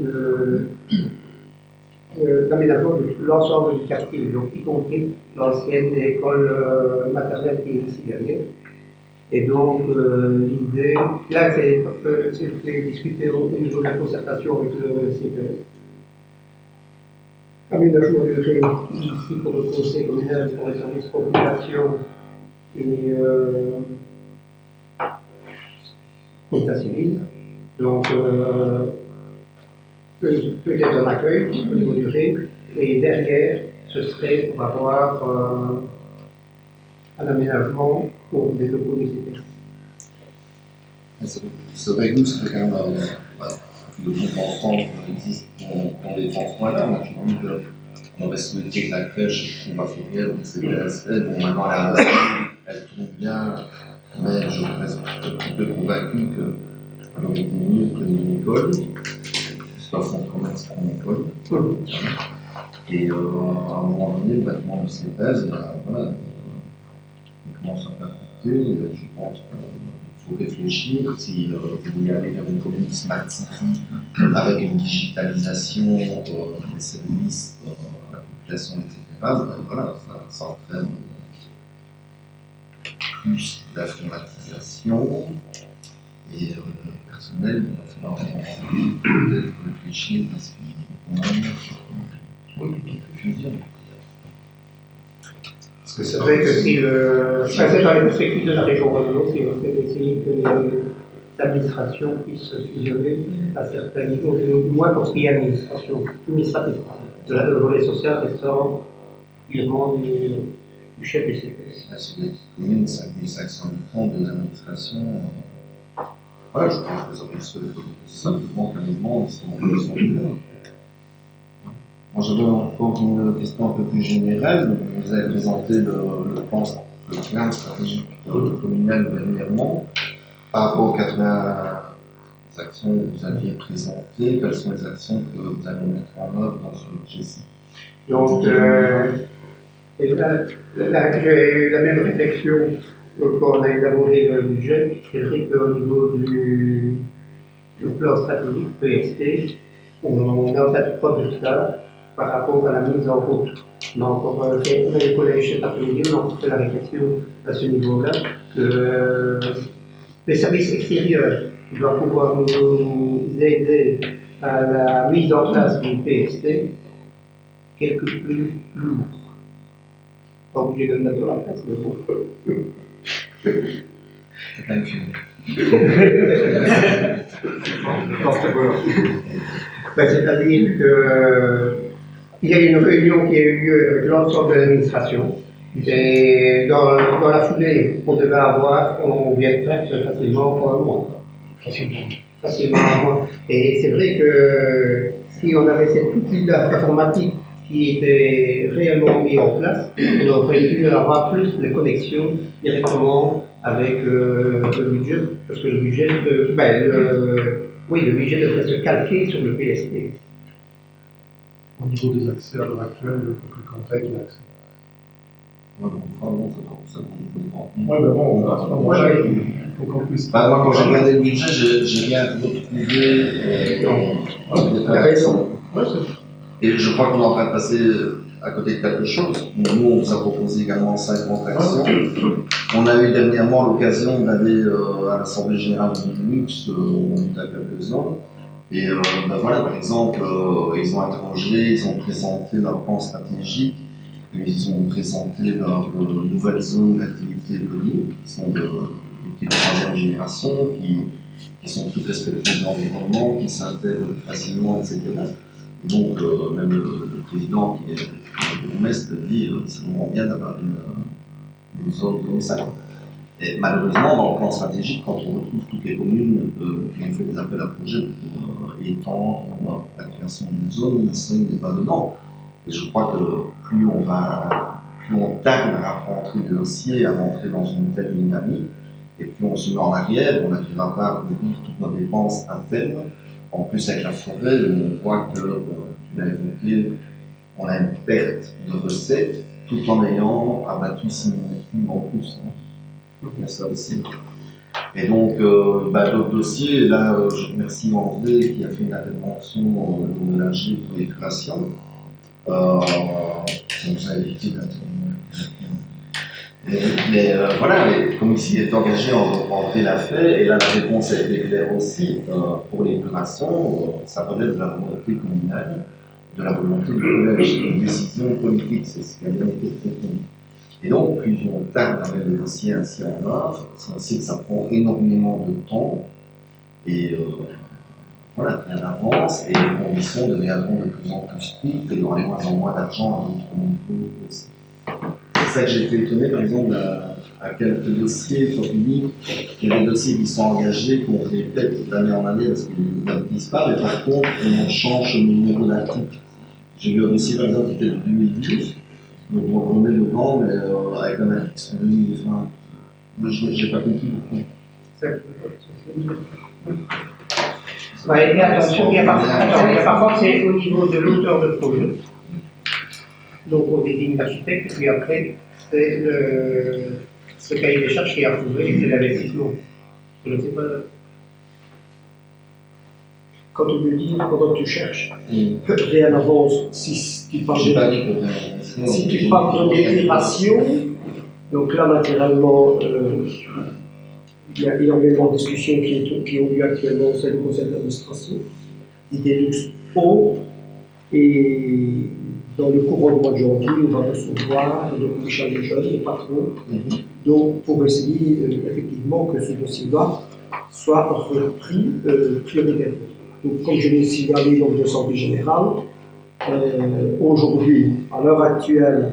d'aménagement de l'ensemble du quartier, donc y compris l'ancienne école maternelle qui est ici derrière. Et donc, l'idée, là, c'est discuté au niveau de la concertation avec le CPS. Aménagement du rez ici pour le conseil communal, pour les services population et état civil. Donc, peut-être un accueil au niveau du rez, et derrière, ce serait pour avoir un aménagement pour des locaux du CPS. Ce réseau, c'est quand même le groupe enfant existe dans les enfants là. On a toujours dit qu'on aurait souhaité que la crèche pour ma fourrière, donc c'est bon, maintenant elle a elle tourne bien, mais je reste un petit peu convaincu qu'elle aurait été mieux que une école, soit son commerce qu'une école. Et à un moment donné, le bâtiment de synthèse, voilà, il commence à faire coûter. Je pense qu'il faut réfléchir si vous voulez aller vers une commune Smart City avec une digitalisation des services à la population, etc. Voilà, ça entraîne plus d'informatisation et le personnel va falloir peut-être réfléchir parce qu'il y a quand même fusion. Parce que c'est vrai que si c'est dans les perspectives de la région Guadeloupe, si on fait essayer que les administrations puissent fusionner à certains niveaux, du moins pour ce qui est administration administrative, de la volet social restant purement du chef du CPS. C'est des communes, 5500 habitants de l'administration. Voilà, je pense que ça peut se faire simplement qu'un mouvement, ils sont bien. Moi, j'avais encore une question un peu plus générale. Vous avez présenté le plan stratégique communal dernièrement. Par rapport aux 80 actions que vous aviez présentées, quelles sont les actions que vous allez mettre en œuvre dans ce budget-ci? Donc, j'ai eu la même réflexion quand on a élaboré le budget. C'est vrai qu'au niveau du plan stratégique PST, on a fait preuve de ça par rapport à la mise en route. On a encore fait les collèges cet après-midi, on a encore fait la réflexion à ce niveau-là que les services extérieurs doivent pouvoir nous aider à la mise en place du PST quelque plus lourd. Pas obligé de le mettre dans la place, mais bon. C'est-à-dire qu'il y a une réunion qui a eu lieu avec l'ensemble de l'administration. Et dans la foulée, on devait avoir, on vient de faire facilement pour un mois. Facilement un mois. Et c'est vrai que si on avait cet outil informatique qui était réellement mis en place, on aurait pu avoir plus de connexions directement avec le budget, parce que le budget, le budget devrait se calquer sur le PST. Au niveau des accès à l'heure actuelle, il faut que le canton ait accès. Ouais, donc, vraiment, c'est pour ça qu'on Ouais, mais bon, on va il faut qu'on puisse. Bah, moi, quand j'ai regardé le budget, j'ai bien retrouvé des raisons. Ouais, c'est. Et je crois qu'on est en train de passer à côté de quelque chose. Nous, on vous a proposé également 50 actions. On a eu dernièrement l'occasion d'aller à l'Assemblée Générale de Linux, on était à quelques-uns. Et ben voilà, par exemple, ils ont interrogé, ils ont présenté leur plan stratégique, ils ont présenté leurs nouvelles zones d'activité économique, qui sont de troisième génération, qui sont toutes respectueuses de l'environnement, qui s'intègrent facilement, etc. Donc, même le président qui est le bourgmestre dit c'est vraiment bien d'avoir une zone comme ça. Et malheureusement, dans le plan stratégique, quand on retrouve toutes les communes qui ont fait des appels à projets pour étendre la création d'une zone, ça n'est pas dedans. Et je crois que plus on tarde à rentrer des dossiers, à rentrer dans une telle dynamique, et plus on se met en arrière, on n'arrivera pas à couvrir toutes nos dépenses internes. En plus, avec la forêt, on voit que, tu l'as évoqué, on a une perte de recettes tout en ayant abattu significativement en plus. Il y a ça aussi. Et donc, d'autres dossiers, là, je remercie André qui a fait une intervention de l'AG pour l'épuration. Ça nous a évité d'intervenir. Mais voilà, comme il est engagé, André l'a fait, et là la réponse a été claire aussi. Pour l'épuration, ça relève de la volonté communale, de la volonté du collège, une décision politique, c'est ce qui a bien été proposé. Et donc, plus on tarde à mettre le dossier ainsi en œuvre, on sait que ça prend énormément de temps, et voilà, rien n'avance, et les conditions deviendront de plus en plus strictes, et il y aura de moins en moins d'argent à notre niveau aussi. C'est ça que j'ai été étonné, par exemple, à quelques dossiers publics, il y a des dossiers qui sont engagés, qu'on répète d'année en année parce qu'ils n'aboutissent pas, mais par contre, on change le numéro d'article. J'ai vu un dossier, par exemple, qui était de 2012, Donc on met dedans, mais avec un index en 2020. Mais je n'ai pas compris pourquoi. Ouais, il y a attention, il y a parfois c'est au niveau de l'auteur de projet. Donc on désigne l'architecte, puis après c'est le cahier des charges qui est approuvé et c'est l'investissement. Je ne sais pas. Quand on me dit, pendant que tu cherches, rien n'avance, si tu parles J'ai pas dit que si tu parles de délibération, donc là, naturellement, il y a énormément de discussions qui ont lieu actuellement au sein du conseil d'administration, Idelux O, et dans le courant du mois de janvier, on va recevoir donc Michel Lejeune, le patron, donc pour essayer effectivement que ce dossier-là soit repris prioritairement. Donc, comme je l'ai signalé dans le santé générale, aujourd'hui, à l'heure actuelle,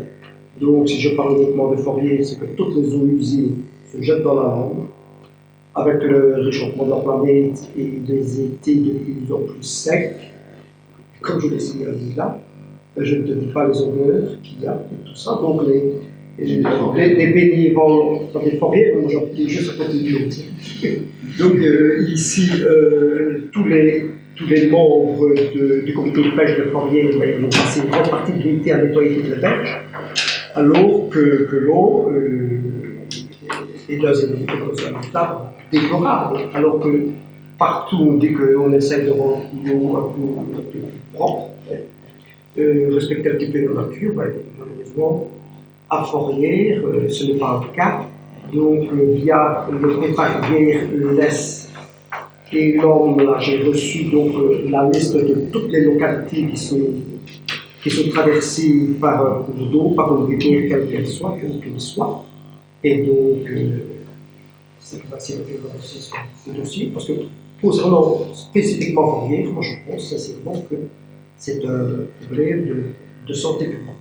donc si je parle uniquement de Fourier, c'est que toutes les eaux usées se jettent dans la Langue, avec le réchauffement de la planète et des étés de plus en plus secs. Comme je l'ai signalé là, je ne te dis pas les odeurs qu'il y a et tout ça. Donc les bénévoles dans les forêts, moi j'en dis juste à côté du haut. Donc ici, tous les membres du comité de pêche de Fourier ont passé une grande partie de l'été à nettoyer toutes les pêches, alors que l'eau est dans un état déplorable. Alors que partout, dès qu'on essaie de rendre l'eau un peu plus propre, respecter un petit peu la nature, malheureusement, à Fourrière, ce n'est pas le cas. Donc, via le préfet l'Est et l'homme, là, j'ai reçu donc la liste de toutes les localités qui sont traversées par un cours d'eau, par une rivière, quelle qu'elle soit, Et donc, c'est facile de lancer ce dossier, parce que concernant spécifiquement Fourrière, moi je pense sincèrement que c'est un problème de santé publique.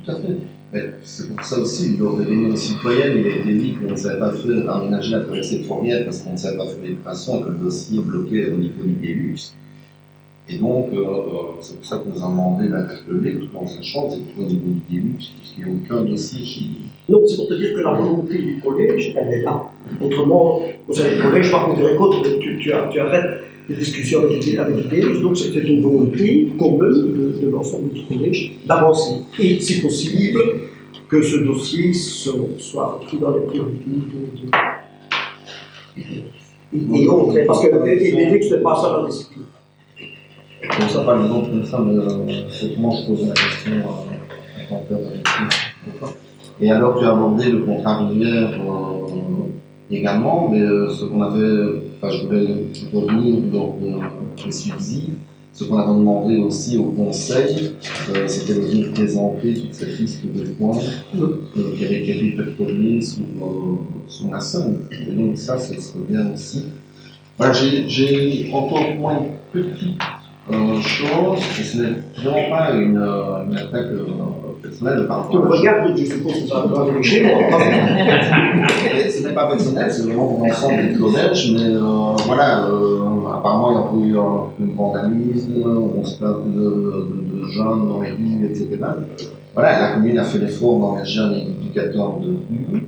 Tout à fait. Mais c'est pour ça aussi, lors des réunions citoyennes, il a été dit qu'on ne savait pas faire aménager la traversée de Fourrière parce qu'on ne savait pas faire l'éducation et que le dossier bloquait au niveau du Délux. Et donc, c'est pour ça qu'on nous a demandé d'interpeller, tout en sachant que c'est au niveau du Délux, puisqu'il n'y a aucun dossier qui. Non, c'est pour te dire que la volonté du collège, elle est là. Autrement, au sein du collège, par contre, tu arrêtes les discussions avec l'idée, donc c'est une volonté commune de l'ensemble du collège d'avancer. Et, si possible, que ce dossier soit pris dans les priorités et autres, parce que l'idée, ce n'est pas ça la discipline. Comme ça, par exemple, comme ça, mais comment je pose la question à ton père avec. Et alors, tu as abordé le contrat Rivière également, mais ce qu'on avait, enfin, je voulais revenir dans le suivi, ce qu'on avait demandé aussi au conseil, c'était de venir présenter toute cette liste de points qui avaient été performés sous la somme. Et donc, ça serait bien aussi. Voilà, j'ai encore moins une petite chose, et ce n'est vraiment pas une attaque personnelle par Tu me rapport à regardes, je suppose que ça va aller chez moi. ce n'est pas personnel, c'est vraiment pour l'ensemble du collège, mais voilà, apparemment il y a eu un vandalisme, on se plaint de jeunes dans les rues, etc. Voilà, la commune a fait l'effort d'engager un éducateur de rue,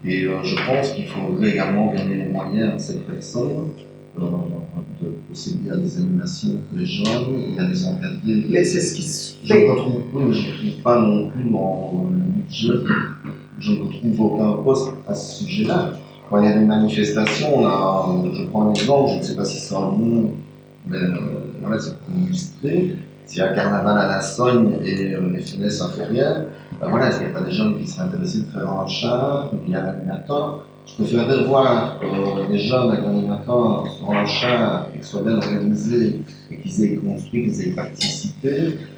et je pense qu'il faudrait également donner les moyens à cette personne de procéder à des animations pour les jeunes et à les encadrer. Mais c'est ce qui se Je fait. ne retrouve pas non plus dans le budget, je ne retrouve aucun poste à ce sujet-là. Quand il y a des manifestations, là, je prends un exemple, je ne sais pas si c'est un bon, mais voilà, c'est pour illustrer. S'il y a un carnaval à la Sogne et les finesses à Fourrière, ben voilà, est-ce qu'il n'y a pas des jeunes qui seraient intéressés de faire un char, il y a un animateur. Je préférerais voir des jeunes avec un animateur sur un char qui soit bien organisé et qu'ils aient construit, qu'ils aient participé,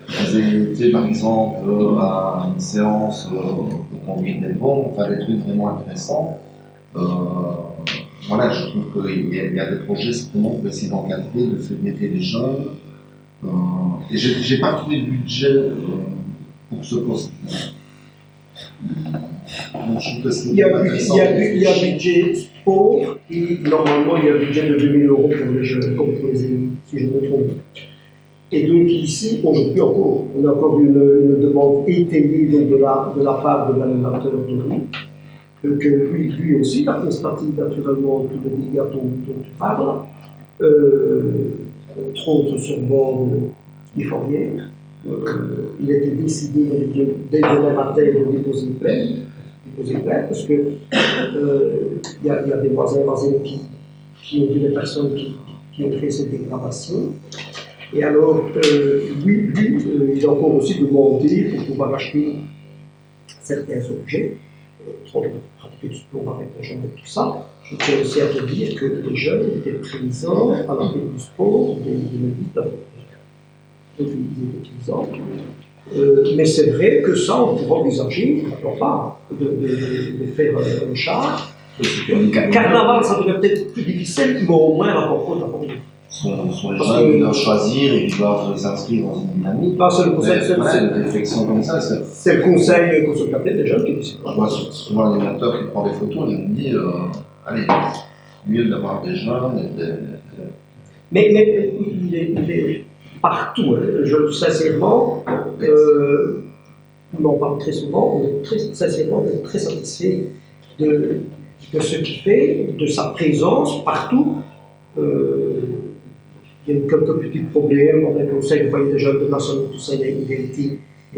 qu'ils aient été par exemple à une séance pour conduire des bombes, enfin des trucs vraiment intéressants. Voilà, je trouve qu'il y a des projets simplement pour essayer d'encadrer, de fédérer les jeunes. Et j'ai pas trouvé de budget pour ce poste. Il y a un budget sport et normalement il y a un budget de 2 000 € pour les jeunes, comme pour les élus, si je me trompe. Et donc ici, aujourd'hui encore, on a encore une demande étayée donc, de la part de l'animateur de rue, que lui aussi il a constaté naturellement tous les dégâts dont tu parles, entre autres sur le bord des fourrières. Il était décidé dès demain matin de déposer plainte, parce que il y a des voisins qui ont vu les personnes qui ont fait cette dégradation. Et alors, lui il a encore aussi demandé pour pouvoir acheter certains objets, pour pratiquer du sport avec les jeunes et tout ça. Je tiens aussi à te dire que les jeunes étaient présents à la fête du sport de l'Église. Donc, ils étaient présents. Mais c'est vrai que ça, on pourrait envisager, pourquoi pas, de faire un char. Carnaval, ça devient peut-être plus difficile, mais au moins la porte à porte. Sont les gens qui doivent choisir et qui doivent s'inscrire dans une dynamique. Non, c'est le conseil, Une réflexion comme ça, c'est le conseil consultatif des jeunes qui décide. je vois souvent l'animateur qui prend des photos et me dit allez, mieux d'avoir des jeunes et Mais il est partout. Hein. Sincèrement, on en parle très souvent, on est très satisfait de ce qu'il fait, de sa présence partout. Il y a eu quelques petits problèmes avec le conseil, vous voyez déjà de personnes, tout ça, il a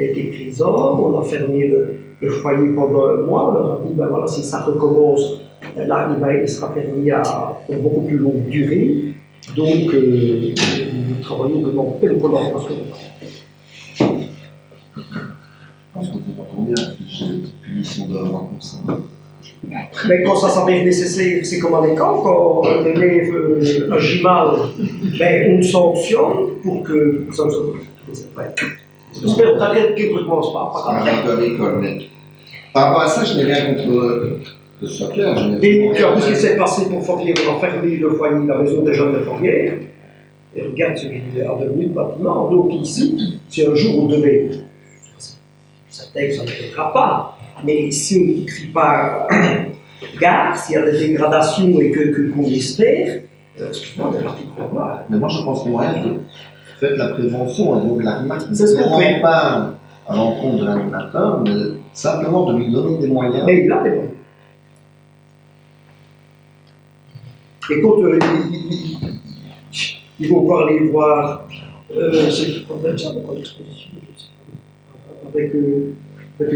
été présent. On a fermé le foyer pendant un mois. On leur a dit, ben voilà, si ça recommence, là, il sera fermé pour beaucoup plus longue durée. Donc, nous travaillons vraiment en pleine collaboration. je pense que vous entendez bien, j'ai des punitions de avoir comme ça. Mais quand ça s'avère nécessaire, c'est comme à l'école, quand un élève agit mal, ben, on sanctionne pour que ça ne se passe. J'espère qu'il ne recommence pas. Un peu à l'école, mais par rapport à ça, je n'ai rien contre que ce soit clair. Et tu as vu ce qui s'est passé pour Fourrière, on a fermé le foyer, la maison des jeunes de Fourrière, et regarde ce qu'il est devenu le bâtiment. Donc ici, si un jour on devait, ça ne fera pas, mais si on ne crie pas gare, s'il y a des dégradations et qu'on espère, excuse-moi, on est parti pour voir. Mais moi, je pense qu'il y a moyen de faire la prévention et donc la remarque. C'est ce qu'on fait. Pas à l'encontre de l'animateur, mais simplement de lui donner des moyens. Mais il a des moyens. Et quand ils vont encore aller voir, c'est comme ça, l'exposition, avec une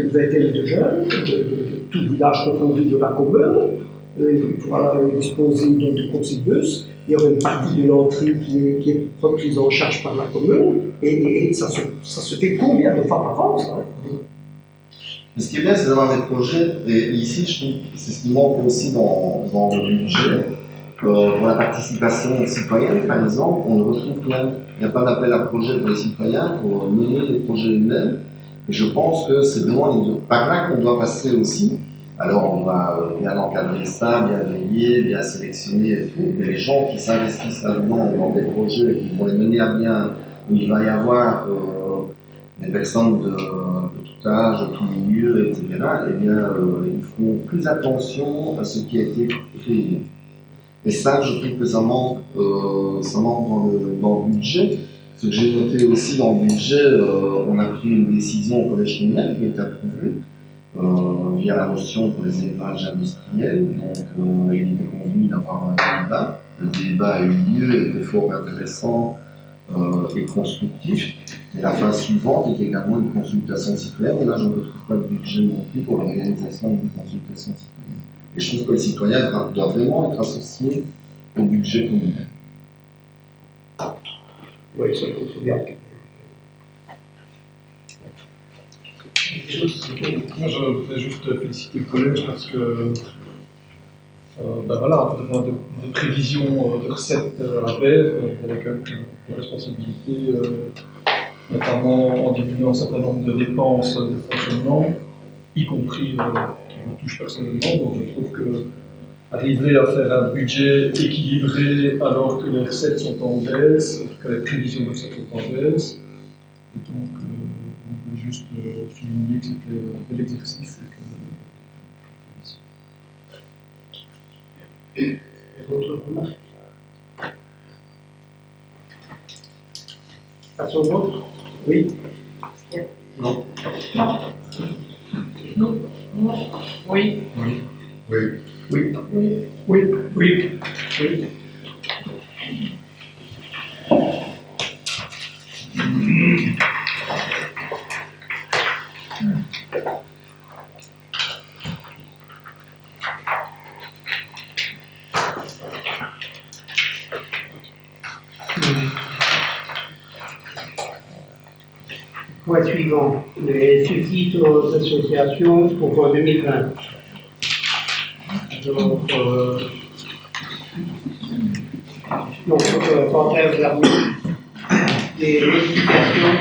vingtaine de jeunes, de tout village confondu de la commune, voilà, disposé de consigbus. Il y aura une partie de l'entrée qui est prise en charge par la commune, et ça se fait combien de fois par an, ça, hein? Mais ce qui est bien, c'est d'avoir des projets, et ici, je trouve que c'est ce qui manque aussi dans le budget. Pour la participation citoyenne, par exemple, on le retrouve quand même. Il n'y a pas d'appel à projet pour les citoyens, pour mener les projets eux-mêmes. Et je pense que c'est vraiment par là qu'on doit passer aussi. Alors, on va bien encadrer ça, bien veiller, bien sélectionner et tout. Mais les gens qui s'investissent là-dedans dans des projets qui vont les mener à bien, où il va y avoir des personnes de tout âge, de tout milieu, etc., eh bien, ils feront plus attention à ce qui a été créé. Et ça, je trouve que ça manque dans le budget. Ce que j'ai noté aussi dans le budget, on a pris une décision au collège criminel qui est approuvée via la motion pour les élevages industriels. Donc, il était convenu d'avoir un débat. Le débat a eu lieu et était fort intéressant et constructif. Et la phase suivante est également une consultation citoyenne. Et là, je ne retrouve pas le budget non plus pour l'organisation d'une consultation citoyenne. Et je trouve que les citoyens doivent vraiment être associés au budget communal. Oui, ça peut bien. Moi, je voudrais juste féliciter le collège parce que, voilà, de prévisions de recettes à faire, avec des responsabilités, notamment en diminuant un certain nombre de dépenses de fonctionnement, y compris qui me touchent personnellement. Donc, je trouve que arriver à faire un budget équilibré alors que les recettes sont en baisse, que les prévisions de recettes sont en baisse. Et donc, on peut juste souligner que c'était un bel exercice. Et d'autres remarques? Passe au vote. Oui. Non. Oui. Oui. Oui. Oui. Oui. Oui. Oui. Point suivant, les subsides aux associations pour 2020. Contraire vers des modifications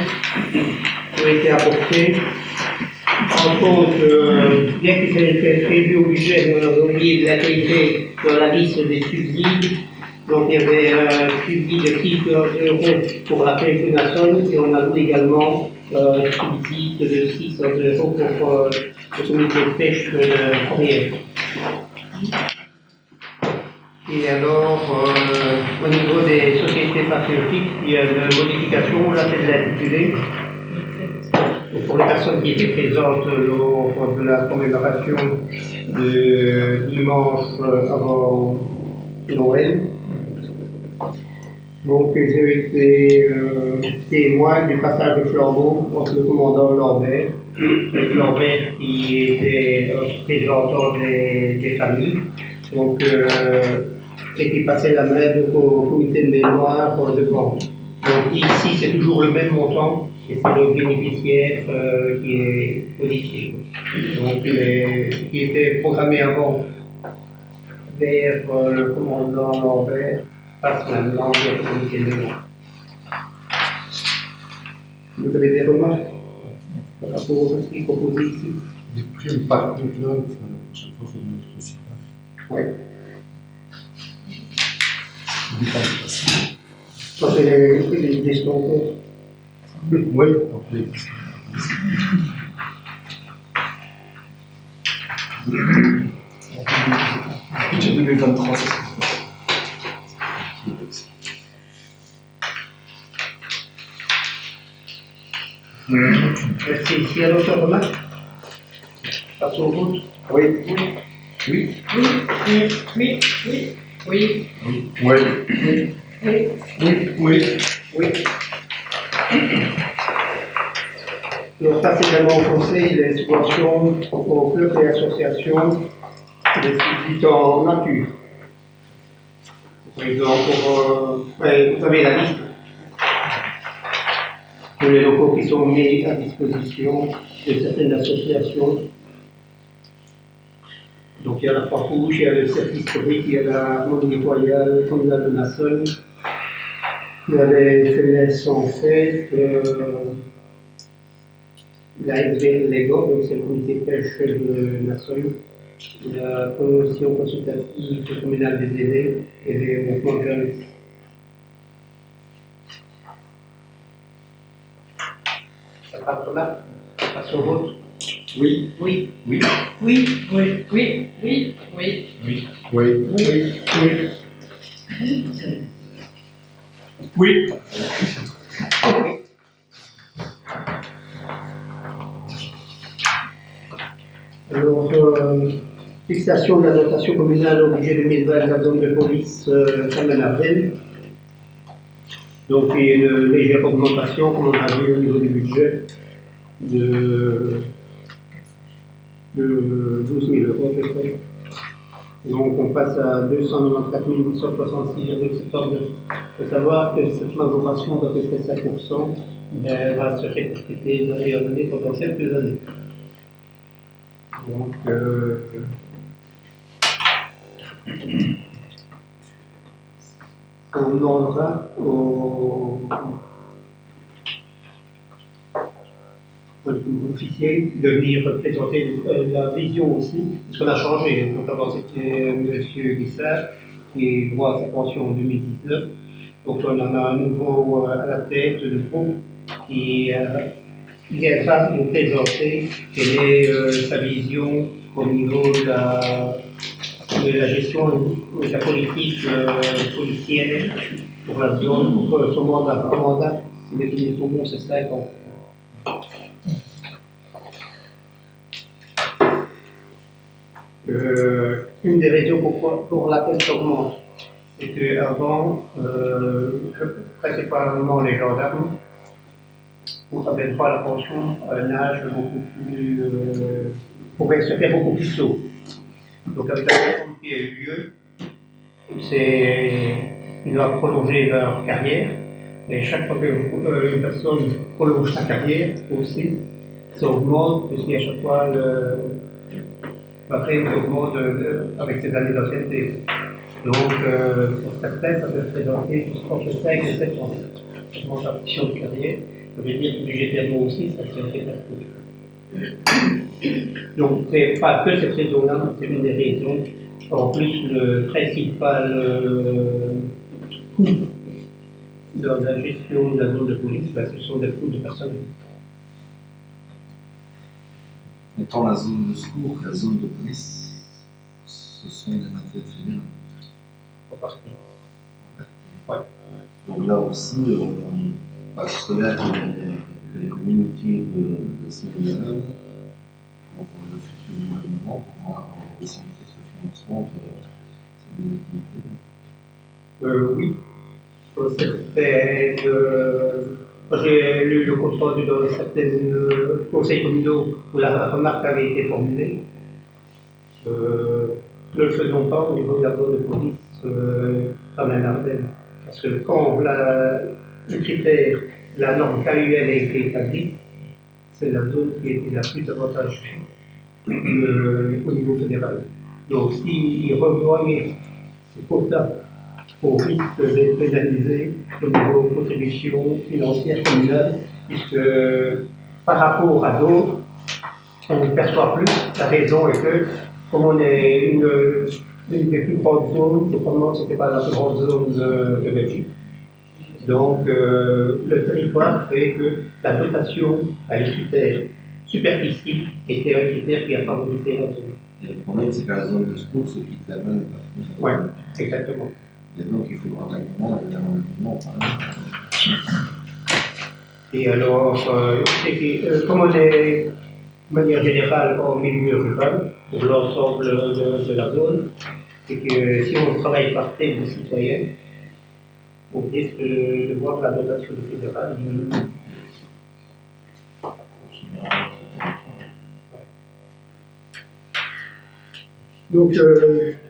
qui ont été apportées. En compte, bien que ça ait été prévu au budget, nous avons oublié de l'intégrer dans la liste des subsides. Donc il y avait un subside de 6 euros pour la pêche de Nassau et on a également un subside de 600 euros pour le comité de pêche de Fourrière. Et alors, au niveau des sociétés patriotiques, il y a une modification, là c'est de l'intitulé. Pour les personnes qui étaient présentes lors de la commémoration de dimanche avant Noël. Donc, j'ai été témoin du passage de flambeau entre le commandant Lambert, qui était représentant des familles, donc, et qui passait la main au comité de mémoire devant. Donc, ici, c'est toujours le même montant. Et c'est le bénéficiaire qui est modifié. Donc, qui était programmé avant vers le commandant Lambert, passe maintenant vers le comité de mémoire. Vous avez des remarques par rapport à ce qui est proposé ici? Des primes par contre, chaque fois, il faut notre site. Oui. Ça, c'est les escomptes. Oui, donc les. Budget 2023, c'est ça. Merci. S'il y a d'autres remarques? Passe au vote. Oui. Oui. Oui. Oui. Oui. Oui. Oui. Oui. Oui. Oui. Donc, passe également au conseil les subventions aux clubs et associations des subsides en nature. Par exemple, vous avez la liste pour les locaux qui sont mis à disposition de certaines associations. Donc, il y a la Croix-Rouge, il y a le Cercle historique, il y a la Harmonie royale, communale de Nassau, il y a les FNS en fait, la SBL Lego, donc c'est le comité de pêche de Nassau, la commission consultative communale des élèves et les mouvements de jeunes. Ça part là? Passe au vote. Oui. Oui. Oui. Oui. Oui. Oui. Oui. Oui. Oui. Oui. Oui. Oui. Alors, fixation de la dotation communale au budget 2020 de la zone de police Saint-Bernardel. Donc, il y a une légère augmentation, comme on a vu au niveau du budget, de 12 000 euros à peu près. Donc, on passe à 294 866,79. Il faut savoir que cette majoration d'à peu près 5% va se répercuter dans les années pendant quelques années. Donc, on demandera aux officiels de venir présenter la vision aussi, parce qu'on a changé. Donc, avant, c'était M. Guissard qui est droit à sa pension en 2019. Donc, on en a un nouveau à la tête de groupe qui viendra nous présenter quelle est sa vision au niveau de la gestion de la politique policière pour la zone, pour son mandat si mes souvenirs sont bons, c'est 5 ans. Une des raisons pour laquelle ça augmente, c'est qu'avant, principalement les gendarmes, n'avaient pas la pension à un âge beaucoup plus. Pouvaient se faire beaucoup plus tôt. Donc, avec la réforme qui a eu lieu, ils doivent prolonger leur carrière. Et chaque fois qu'une personne prolonge sa carrière aussi, ça augmente, puisqu'à chaque fois, la prime augmente avec ses années d'ancienneté. Donc, pour certains, ça peut représenter entre 5 et 7 ans. Augmentation de carrière, ça veut dire que budgétairement aussi, ça se répercute. Donc, c'est pas que cette raison-là, c'est une des raisons. En plus, le principal coût de la gestion de la zone de police, ce sont des coûts de personnel. Autant la zone de secours que la zone de police, ce sont des matériels féminins. En partie. Ouais. Donc là aussi, on serait que les communautés de Sénégal, donc le futur gouvernement pourra essayer de ce financement de ces activités. Oui. J'ai lu le compte rendu dans certains conseils communaux où la remarque avait été formulée. Ne le faisons pas au niveau de la zone de police dans la Nardenne. Parce que quand le critère, la norme KUL a été établie, c'est la zone qui était la plus avantageuse au niveau fédéral. Donc s'ils revoyaient ces quotas au risque d'être pénalisés au niveau contribution financière communale, puisque par rapport à d'autres, on ne perçoit plus. La raison est que, comme on est une des plus grandes zones, probablement ce n'était pas la plus grande zone de Belgique. Donc, le territoire fait que la dotation à un critère superficiel était un critère qui a favorisé la zone. Et le problème, c'est que la zone de secours, ce qui est là-bas n'est pas fonctionnel. Oui, exactement. Et donc, il faudra un amendement, Et alors, comme on est de manière générale en milieu rural, pour l'ensemble de la zone, c'est que si on travaille par thème de citoyens, on risque de voir la dotation fédérale diminuer. Donc,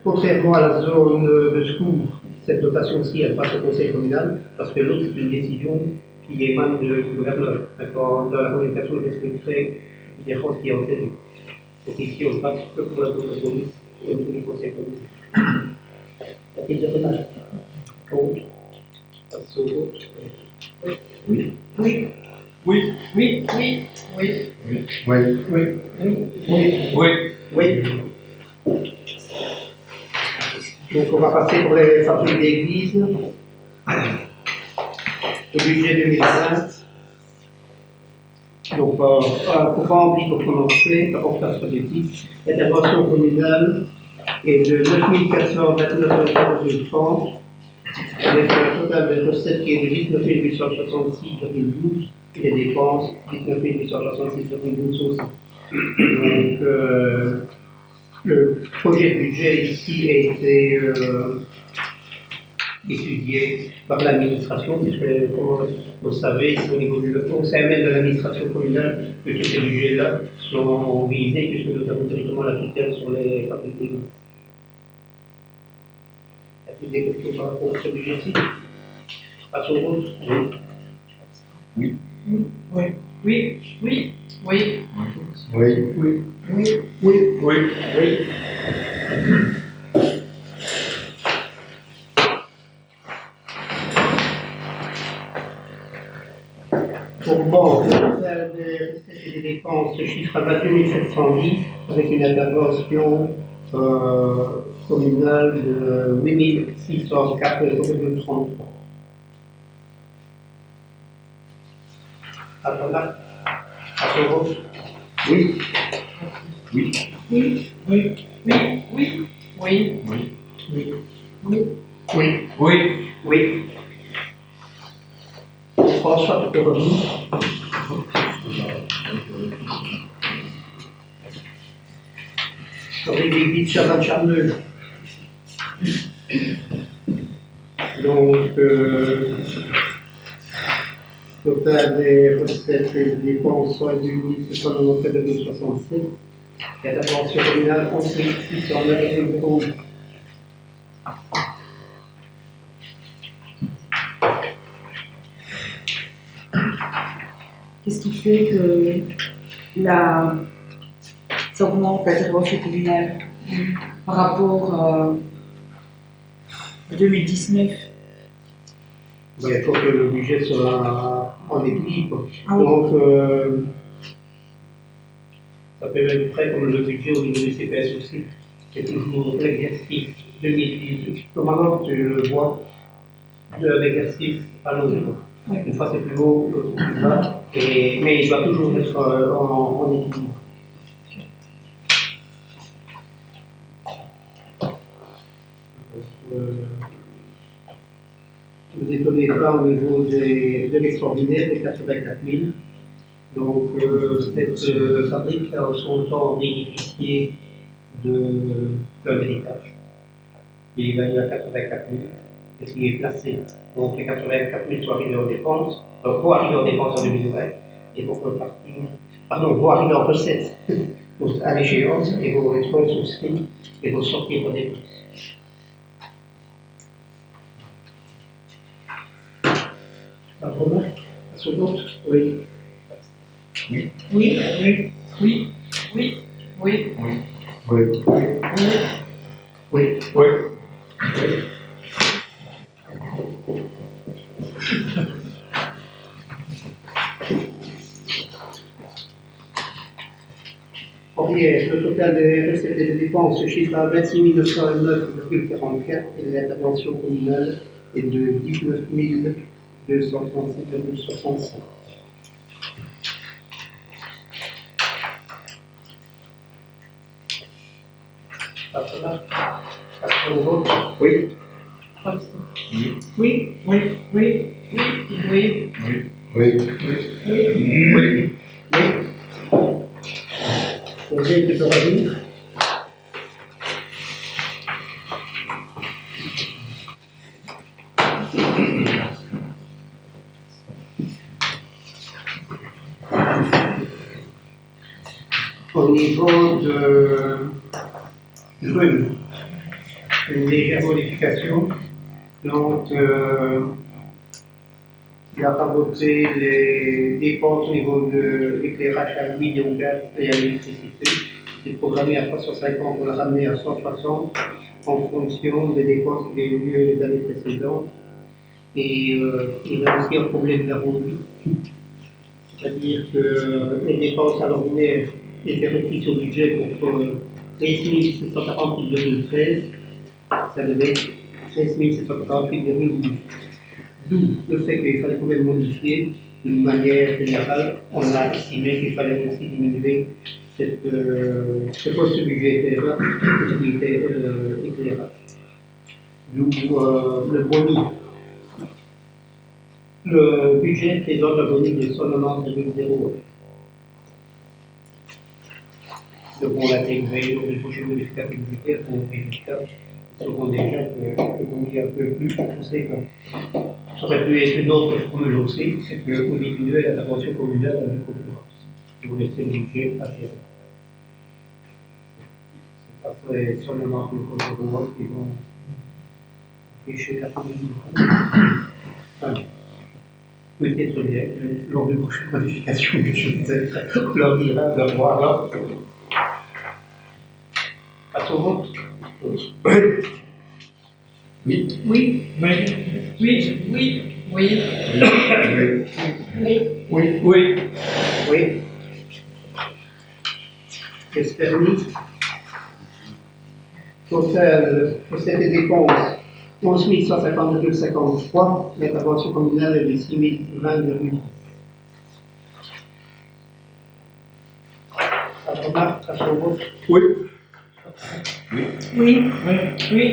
contrairement à la zone de secours, cette dotation-ci, elle passe au conseil communal, parce que l'autre, c'est une décision qui émane du gouverneur. Dans la communication, je expliquerai les différences qui ont été. Donc ici, on passe que pour la zone de police et au niveau du conseil communal. La prise de remarque. Contre. Passe au vote. Oui. Oui. Oui. Oui. Oui. Oui. Oui. Oui. Oui. Oui. Oui. Donc on va passer pour les fabriques d'église. Le budget 2020. Donc, pour remplir, pour commencer, par contre, stratégique, l'intervention communale est de 9 429,30 €, avec un total de recettes qui est de 19 866,12 et les dépenses 19 866,12 aussi. Donc, le projet de budget ici a été étudié par l'administration, puisque, comme vous le savez, au niveau du conseil même de l'administration communale, que tous ces budgets-là sont visés, puisque nous avons directement la tutelle sur les facultés. Y a-t-il des questions par rapport à ce budget-ci? À son vote? Oui. Oui. Oui. Oui. Oui. Oui. Oui. Oui. Oui. Oui. Oui. Pour bon, faire des recettes et des dépenses, ce chiffre à 28 710 avec une intervention communale de 8 604,33 €. Attends, à son vote? Oui. Oui. Oui. Oui. Oui. Oui. Oui. Oui. Oui. Oui. Oui. Oui. dépenses, soit de revenus. Avec des guides sur la charneuse. Donc, total des recettes et des dépenses soit du 1797,67. Intervention communale, 11 609 euros. Qu'est-ce qui fait que ça augmente l'intervention communale par rapport à 2019? Ben, il faut que le budget soit en équilibre. Ah oui. Donc, ça peut être prêt comme le budget au niveau du CPS aussi. C'est toujours l'exercice 2018. Normalement, tu le vois de l'exercice à l'autre. Une fois c'est plus haut, l'autre c'est plus bas. Mais il doit toujours être en équilibre. Vous étonnez pas au niveau de l'extraordinaire, des 84 000. Donc, cette fabrique a en son temps bénéficié d'un héritage. Il est évalué à 84 000 et qui est placé. Donc, les 84 000 sont arrivés en dépenses, vont arriver en dépenses en 2020 et vont repartir, vont arriver en recettes à l'échéance et vont être souscrits et vont sortir en dépenses. La remarque, la seconde, oui. Oui, oui, oui, oui, oui, oui. Oui. Oui. Oui. Première, le total des recettes et des dépenses se chiffre à 26 909,44 et l'intervention communale est de 19 237,65. Oui. Oui, oui, oui, oui, oui, Oui. Oui. Projet de revenir. Au niveau de Brune, une légère modification. Donc, il a raboté les dépenses au niveau de l'éclairage à l'huile et au gaz et à l'électricité. C'est programmé à 350, on l'a ramené à 160 en fonction des dépenses qui avaient eu lieu les années précédentes. Et il a aussi un problème d'arrondi. C'est-à-dire que les dépenses à l'ordinaire étaient reprises au budget pour 13 740 2013. Ça devait être 13 748,12. D'où le fait qu'il fallait quand même modifier d'une manière générale. On a estimé qu'il fallait aussi diminuer ce poste budgétaire-là, qui était éclairage. D'où le boni. Le budget présente un boni de 190,0. Donc on l'a intégré dans les prochaines modifications budgétaires pour les résultats. Selon déjà que vous voyez un peu plus, on sait que ça aurait pu être une autre formule aussi, c'est que vous diminuez l'intervention communale dans les concurrences. Vous laissez le budget à zéro. C'est pas très seulement les concurrences qui vont empêcher la famille. Enfin, peut-être bien, lors de prochaines modifications que je faisais, on leur dira de voir là. À son vote. oui, oui, oui, oui, oui, oui, Oui. Oui. Oui. Espérons. Total, recettes et dépenses, 11 152,53. L'intervention communale est de 6 020,8. Ça remarque à son vote. Oui. oui, oui, oui,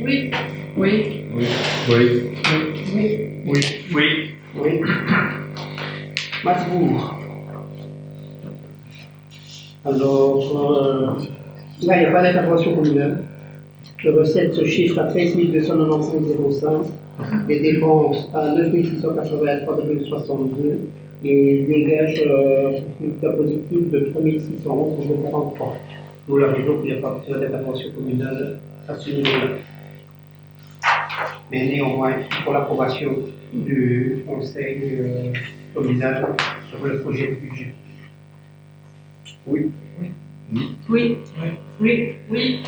oui, oui, Oui. oui, Oui. Oui. Oui. Masbourg. Alors, là, il n'y a pas d'intervention communale. Les recettes se chiffrent à 13 295,05, les dépenses à 9 683,62 et dégagent un résultat positif de 3 611,43. Nous, la raison qu'il n'y a pas d'intervention communale à ce niveau-là. Mais néanmoins, pour l'approbation du conseil communal sur le projet de budget. Oui. Oui. Oui. Oui. Oui.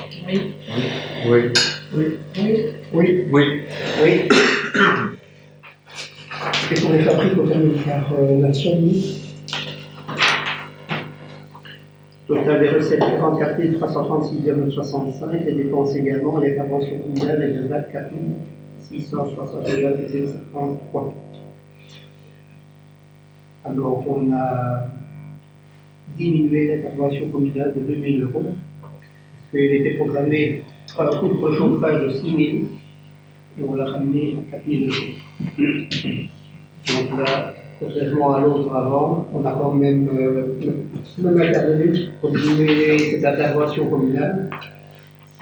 Oui. Oui. Oui. Oui. Et pour les fabriques au terme par la Sony, total des recettes 44 336,65, les dépenses également, l'intervention communale est de 24 661,53. Alors on a diminué l'intervention communale de 2 000 euros, parce qu'il était programmé un coût de chauffage de 6 000, et on l'a ramené à 4 000 euros. Donc là, contrairement à l'autre avant, on a quand même intervenu pour diminuer cette intervention communale,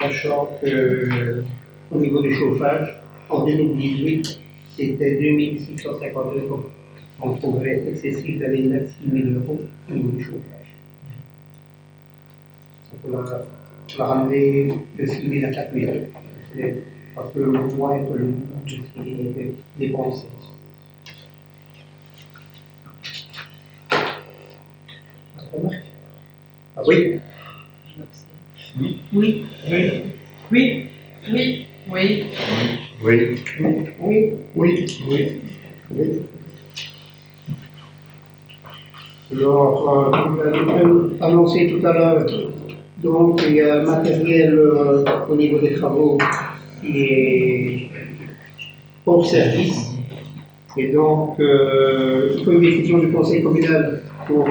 sachant que au niveau du chauffage, en 2018, c'était 2650 euros. On trouverait excessif d'aller mettre 6 000 euros au niveau du chauffage. Donc on a ramené de 6 000 à 4 000 euros. C'est parce que le mois est le bout de ce qui est dépensé. Ah oui. Oui. Oui. Oui. Oui. Oui. Oui. Oui. Oui. Oui. Oui. Alors, comme l'avez annoncé tout à l'heure, donc il y a un matériel au niveau des travaux qui est hors service. Et donc, il faut une décision du conseil communal pour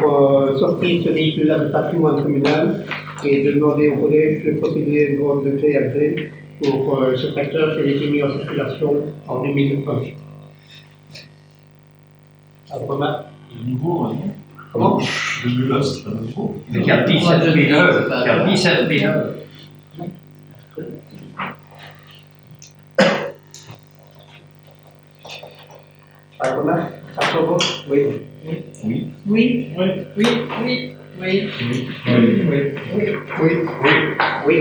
sortir ce véhicule-là du patrimoine communal et de demander au collège de procéder à une vente de gré à gré pour ce tracteur qui a été mis en circulation en 2001. Alors, remarque. Le nouveau, hein. Comment? Le Mulas, c'est pas nouveau. Mais il y a 17 000 heures. Il y a 17 000 heures. Alors, remarque. À son vote? Oui. Oui. Oui. Oui. Oui. Oui. Oui. Oui. Oui.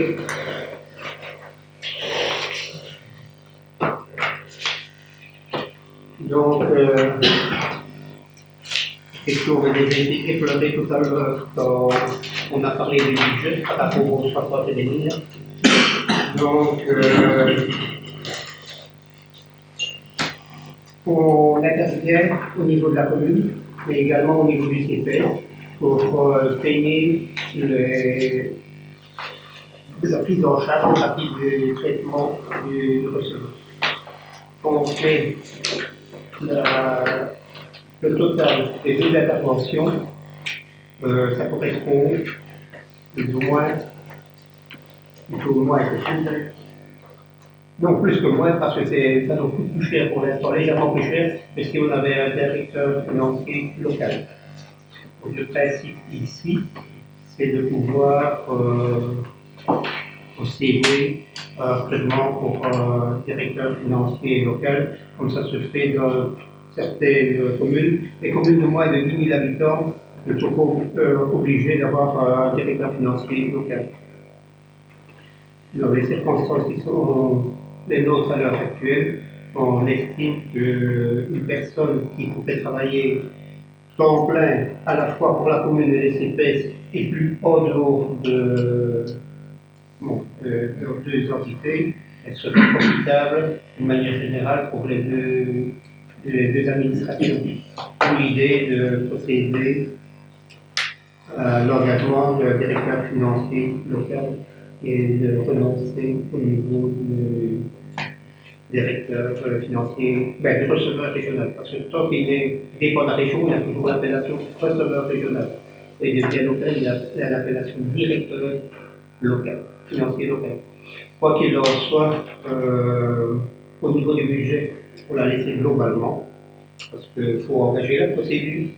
Donc, question avait déjà été éplorée tout à l'heure quand on a parlé du budget par rapport aux 60 et des 1000. Donc, on intervient au niveau de la commune, mais également au niveau du CPS pour payer la prise en charge rapide du traitement du receveur. On fait le total des deux interventions, ça correspond plus ou moins, non plus que moins, parce que ça nous coûte plus cher pour l'instant, légèrement plus cher, parce qu'on avait un directeur financier local. Donc, le principe ici, c'est de pouvoir procéder à un recrutement pour un directeur financier local, comme ça se fait dans certaines communes. Les communes de moins de 10 000 habitants ne sont pas obligées d'avoir un directeur financier local. Dans les circonstances qui sont les nôtres à l'heure actuelle, on estime qu'une personne qui pourrait travailler temps plein à la fois pour la commune et les CPS et plus en dehors de leurs deux entités, elle serait profitable d'une manière générale pour les deux administrations. Pour l'idée de procéder à l'engagement d'un directeur financier local et de renoncer au niveau du directeur financier, du receveur régional. Parce que tant qu'il dépend de la région, il y a toujours l'appellation receveur régional. Et de bien local, il y a l'appellation directeur local, financier local. Quoi qu'il en soit, au niveau du budget, on l'a laissé globalement. Parce qu'il faut engager la procédure.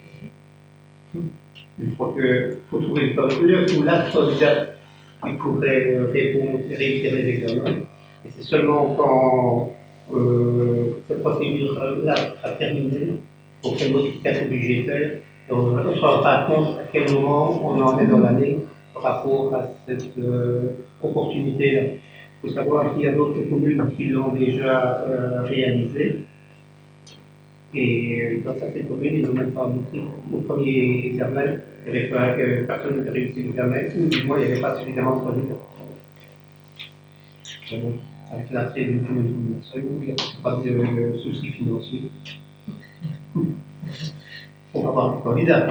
Je crois qu'il faut trouver le ou la candidat qui pourrait répondre et réussir les examens. Et c'est seulement quand cette procédure-là a terminé, pour faire une modification budgétaire, on ne se rend pas compte à quel moment on en est dans l'année par rapport à cette opportunité-là. Il faut savoir qu'il y a d'autres communes qui l'ont déjà réalisé. Et dans certaines communes, ils n'ont même pas abouti au premier examen. Il n'y avait pas, personne n'avait réussi l'examen, ou du moins, il n'y avait pas suffisamment de candidats. Avec l'entrée d'une commune, il n'y a pas de soucis financiers. On va avoir des candidats.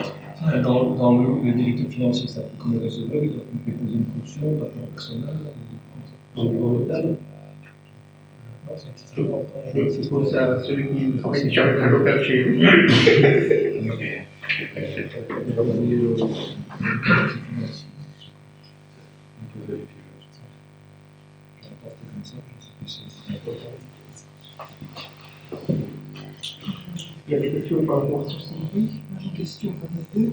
Dans le directeur financier, ça peut comme le receveur, il doit déposer une caution, d'apport personnel. Au niveau local. C'est pour ça, celui qui travaille déjà avec un local chez lui. Il y a des questions par rapport à ceci? Oui, j'ai une question pour vous.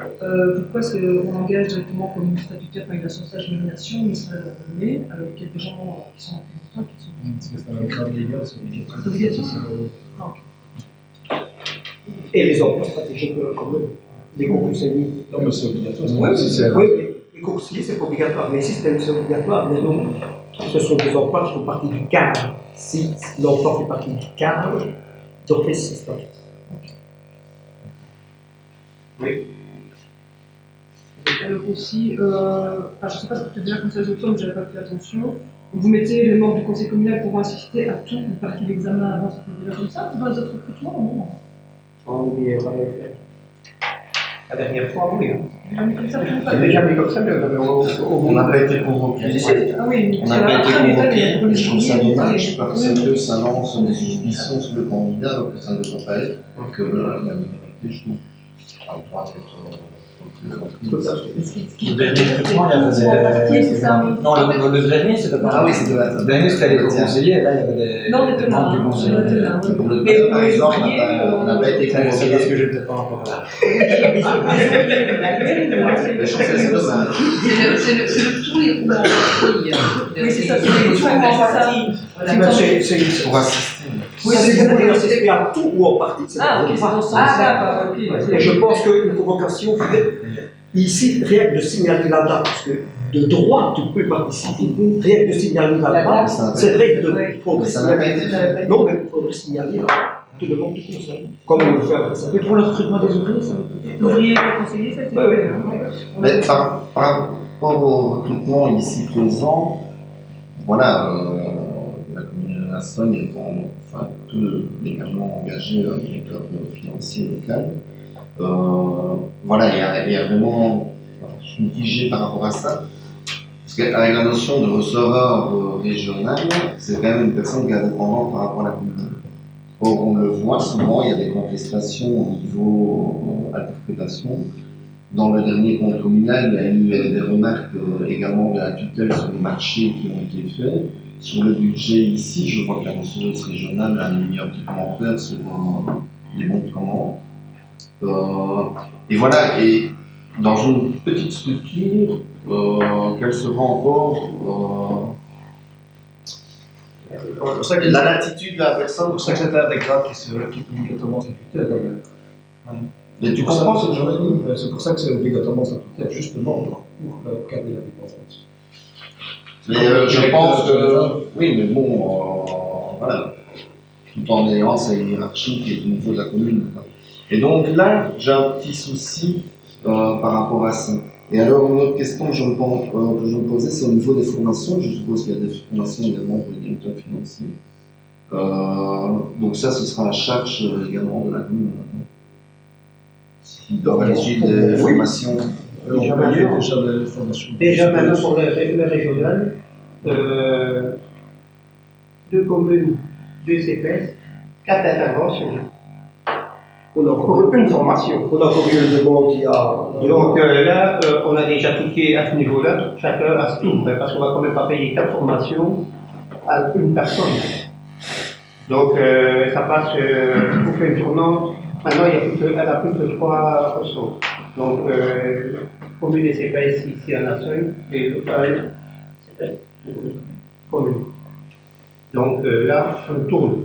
Pourquoi est-ce qu'on engage directement comme statutaire quand il a son stage de nomination, mais ça nommé, alors qu'il y a des gens qui sont en qui sont. Parce que c'est un cadre légal, c'est obligatoire. Et les emplois stratégiques de la commune, les conseillers. Non, mais c'est obligatoire. Oui, les conseillers, c'est pas obligatoire, mais si c'est obligatoire, mais non, ce sont des emplois qui font partie du cadre. Si l'emploi fait partie du cadre, d'office, c'est statutaire. Oui. Alors aussi, je ne sais pas si tu as déjà comme ça les options, mais je n'avais pas fait attention. Vous mettez les membres du conseil communal pour assister à tout une partie de l'examen avant cette déjà comme ça, dans les autres recrutements ou non? On la dernière fois, oui. Jamais comme ça, C'est jamais comme ça, mais On n'a pas été convoqué. Ah oui, On n'a pas été convoqué. Je trouve ça dommage parce que ça lance des suspicions sur le candidat, donc ça ne devrait pas être. Donc la minorité, je trouve, a le droit d'être. Le dernier recrutement, il y avait non, le dernier, c'était pas. Ah oui, c'était là. Le dernier, c'était les conseillers, là, il y avait des. Non, des membres du conseil. Pour le dernier, par exemple, on n'a pas été C'est parce convoqué. que je n'étais pas encore là. Je trouve que c'est dommage. C'est le tout et roulement. Oui, c'est ça, c'est les gens C'est Pour assister. oui, c'est-à-dire assister à tout ou en partie. Ah, ok, c'est dans ce sens-là. Et je pense qu'une convocation, ici, rien que de signaler la date, parce que de droit, tu peux participer, rien que de signaler la date, c'est vrai que il faudrait Ça n'a pas signaler. été fait. Non, mais il faudrait signaler tout le monde qui concerne. Comme on le fait avec ça. Mais pour le recrutement des ouvriers, ça L'ouvrier et le conseiller, ça a été Oui, oui. fait, hein. Mais par rapport au recrutement ici présent, voilà, la commune de Aston peut légalement engager un directeur financier local. Voilà, il y a vraiment, je suis mitigé par rapport à ça. Parce qu'avec la notion de receveur régional, c'est quand même une personne qui est indépendante par rapport à la commune. Or, on le voit souvent, il y a des contestations au niveau interprétation. Dans le dernier compte communal, il y a eu des remarques également de la tutelle sur les marchés qui ont été faits. Sur le budget ici, je vois que la ressource régionale a mis un petit commentaire sur les bons de commande. Et voilà, et dans une petite structure, quelle sera encore la latitude de la personne. Le secrétaire d'État qui obligatoirement statutaire. Mais tu comprends ce genre de C'est pour ça que c'est obligatoirement statutaire, justement, pour cadrer la dépense. Mais je pense que, oui, mais bon, voilà, tout en ayant sa hiérarchie qui est au niveau de la commune. Et donc là, j'ai un petit souci par rapport à ça. Et alors, une autre question que je me posais, c'est au niveau des formations. Je suppose qu'il y a des formations également pour les directeurs financiers. Donc ça, ce sera à charge également de la commune. S'ils doivent aller suivre des formations. Déjà maintenant pour le régional, 2 communes, 2 CPS, 4 interventions. on a Pour une formation. On a encore eu une demande il y a. Donc là, on a déjà tiqué à ce niveau-là, chacun à ce tour, parce qu'on va quand même pas payer 4 formations à une personne. Donc, ça passe pour faire une tournante. Maintenant, elle a plus que 3 ressources. Donc, commune et CPS, ici, il y en a 5, et local, CPS, commune. Donc, là, on tourne.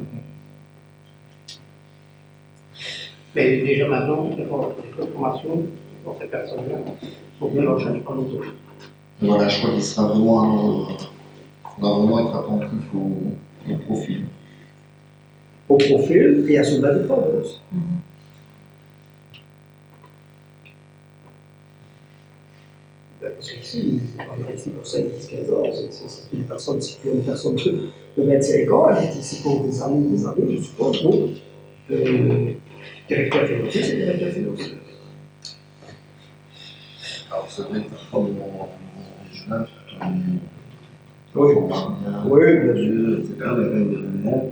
Mais déjà maintenant, il faut des formations pour ces personnes-là, pour bien leur charge par nous autres. Voilà, je crois qu'il sera vraiment, faudra vraiment être attentif au profil. Au profil et à son indépendance. Parce qu'ici, on est ici pour 5-10-15 ans, c'est une personne, si tu es une personne de 25 ans, elle est ici pour des années, je suppose. Donc, directeur financier, c'est directeur financier. Alors, c'est vrai que parfois, mon régional, Oui, oui, bien sûr. etc., les règles de monde,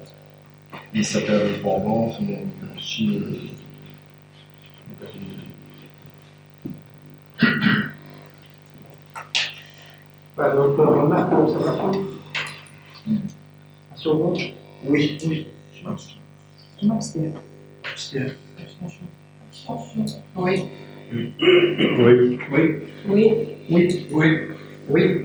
il s'appelle indépendance, mais aussi, Pas d'autres remarques ou observations sur vous? Oui. Je m'abstiens. Oui. Oui. Oui. Oui. Oui. Oui. Oui.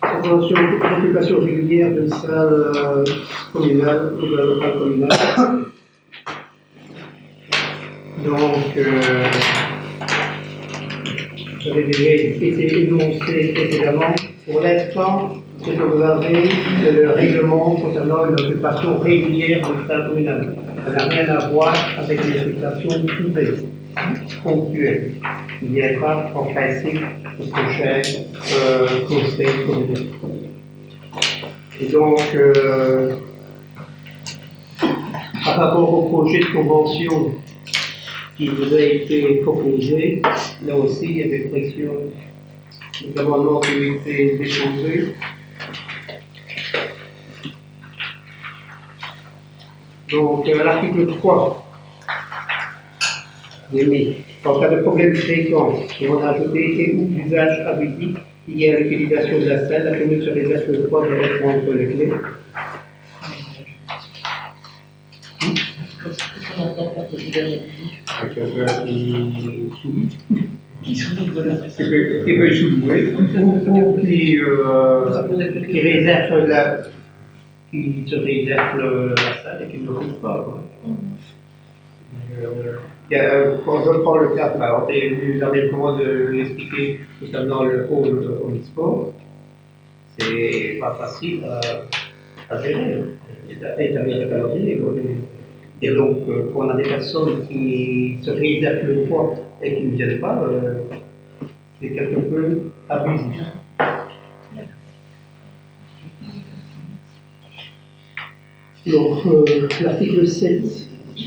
Attention, occupation régulière d'une salle communale ou d'un local communal. Donc, j'avais déjà été énoncé précédemment. Pour l'instant, ce que vous avez, c'est le règlement concernant une occupation régulière d'une salle communale. Ça n'a rien à voir avec une occupation privée, ponctuelle. Il n'y a pas en principe au prochain conseil communal. Et donc, par rapport au projet de convention qui vous a été proposé, là aussi, il y a des pressions, des amendements qui ont été déposés. Donc, à l'article 3, j'ai mis, en cas de problème fréquent, et on a ajouté et ou d'usage abusif, il y a l'utilisation de la salle, la commune se réserve le droit de reprendre les clés. Qui peut sous-louer, ou qui réserve qui se réserve la salle et qui ne l'occupe pas. Quand je prends le cas, alors, et vous avez le moment de l'expliquer concernant le hall omnisport, c'est pas facile à gérer. Établir le calendrier. Et donc, quand on a des personnes qui se réservent le droit et qui ne viennent pas, c'est quelque peu abusif. Donc, l'article 7, il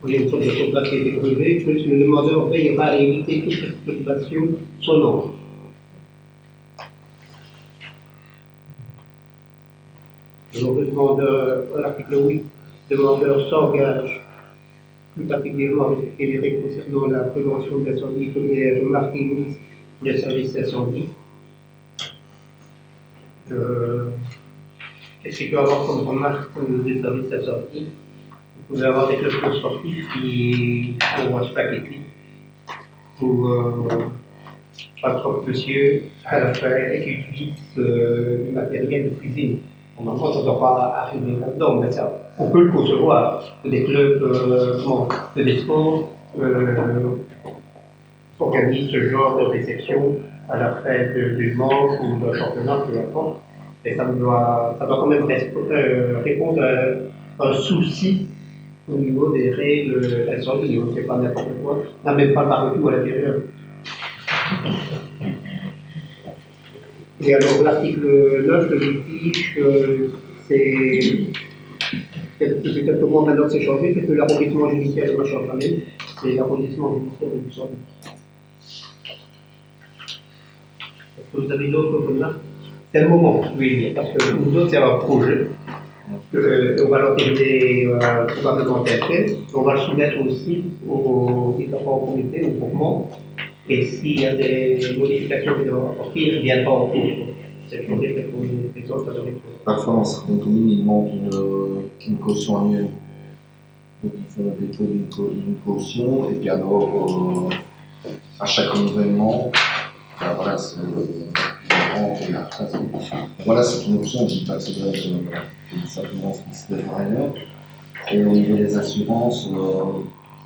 y a une sorte de contrat qui a été privé, que le demandeur veillera à éviter toute perturbation sonore. Donc, le demandeur, l'article 8, le demandeur s'engage plus particulièrement avec les règles concernant la prévention de l'incendie, comme les remarques émises des services d'incendie. Qu'est-ce qu'il peut y avoir comme remarque des services d'incendie? Vous pouvez avoir des clubs sportifs qui font spaghetti ou pas trop monsieur à la fin et qui utilisent du matériel de cuisine. Normalement, ça ne doit pas arriver là-dedans, mais ça, on peut le concevoir. Des clubs de sport organisent ce genre de réception à la fin du manche ou d'un championnat, peu importe. Et ça doit quand même répondre à un souci au niveau des règles incendie. On ne fait pas n'importe quoi. On n'a même pas le barbecue à l'intérieur. Et alors, l'article 9, le litige, c'est quelques mois maintenant que c'est changé, c'est que l'arrondissement judiciaire de Machamp-Famille, c'est l'arrondissement judiciaire de Luxembourg. Est-ce que vous avez d'autres remarques? C'est le moment, oui, parce que nous autres, c'est un projet. On va l'organiser probablement tel quel. On va le soumettre aussi aux différents comités, aux groupements. Et s'il y a des modifications qui doivent apporter, il reviendra en cours. C'est toujours les autres autorités. Parfois, dans certaines communes, il manque une caution annuelle. Donc, ils font le dépôt d'une caution, et puis alors, à chaque renouvellement, ben voilà, c'est la phrase. Voilà, c'est une option, je ne dis pas que ça doit être simplement ce qui se fait par ailleurs. Et au niveau des assurances,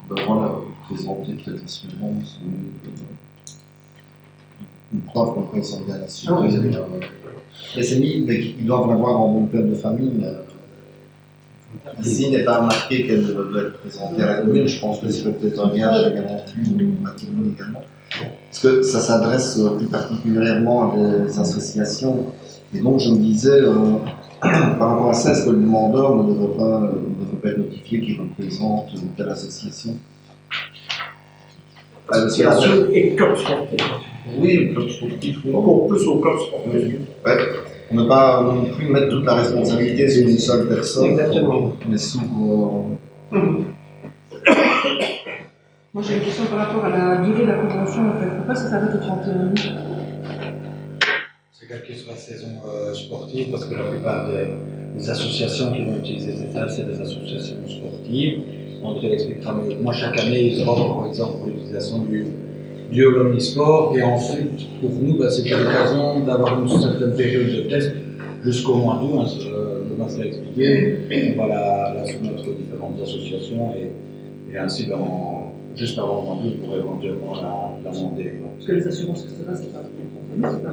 ben voilà, présenter peut-être l'assurance, une preuve qu'on peut s'en bien assurer. Mais c'est mis, ils doivent l'avoir en bon club de famille. Ici, il n'est pas marqué qu'elle doit être présentée à la commune. Je pense que c'est peut-être un gage de garantie à la commune également. Parce que ça s'adresse plus particulièrement à des associations. Et donc, je me disais, par rapport à ça, est-ce que le demandeur ne devrait pas être notifié qu'il représente telle association? Association et club sportif. Oui, le club sportif. Encore plus au club sportif. Ouais. On ne peut pas non plus mettre toute la responsabilité sur une seule personne. Exactement. Mais sur. Moi j'ai une question par rapport à la durée de la convention en fait. Pourquoi ça s'arrête au 31 août? C'est calculé sur la saison sportive parce que la plupart des associations qui vont utiliser ces salles, c'est des associations sportives. André l'expliquera mieux. Moi, chaque année, ils offrent par exemple pour l'utilisation du omnisport. Et ensuite, pour nous, c'était l'occasion d'avoir une certaine période de test jusqu'au mois d'août. Hein, le master l'a expliqué. On va la soumettre aux différentes associations et ainsi, juste avant le mois d'août, pour éventuellement l'amender. Parce que les assurances, etc., c'est pas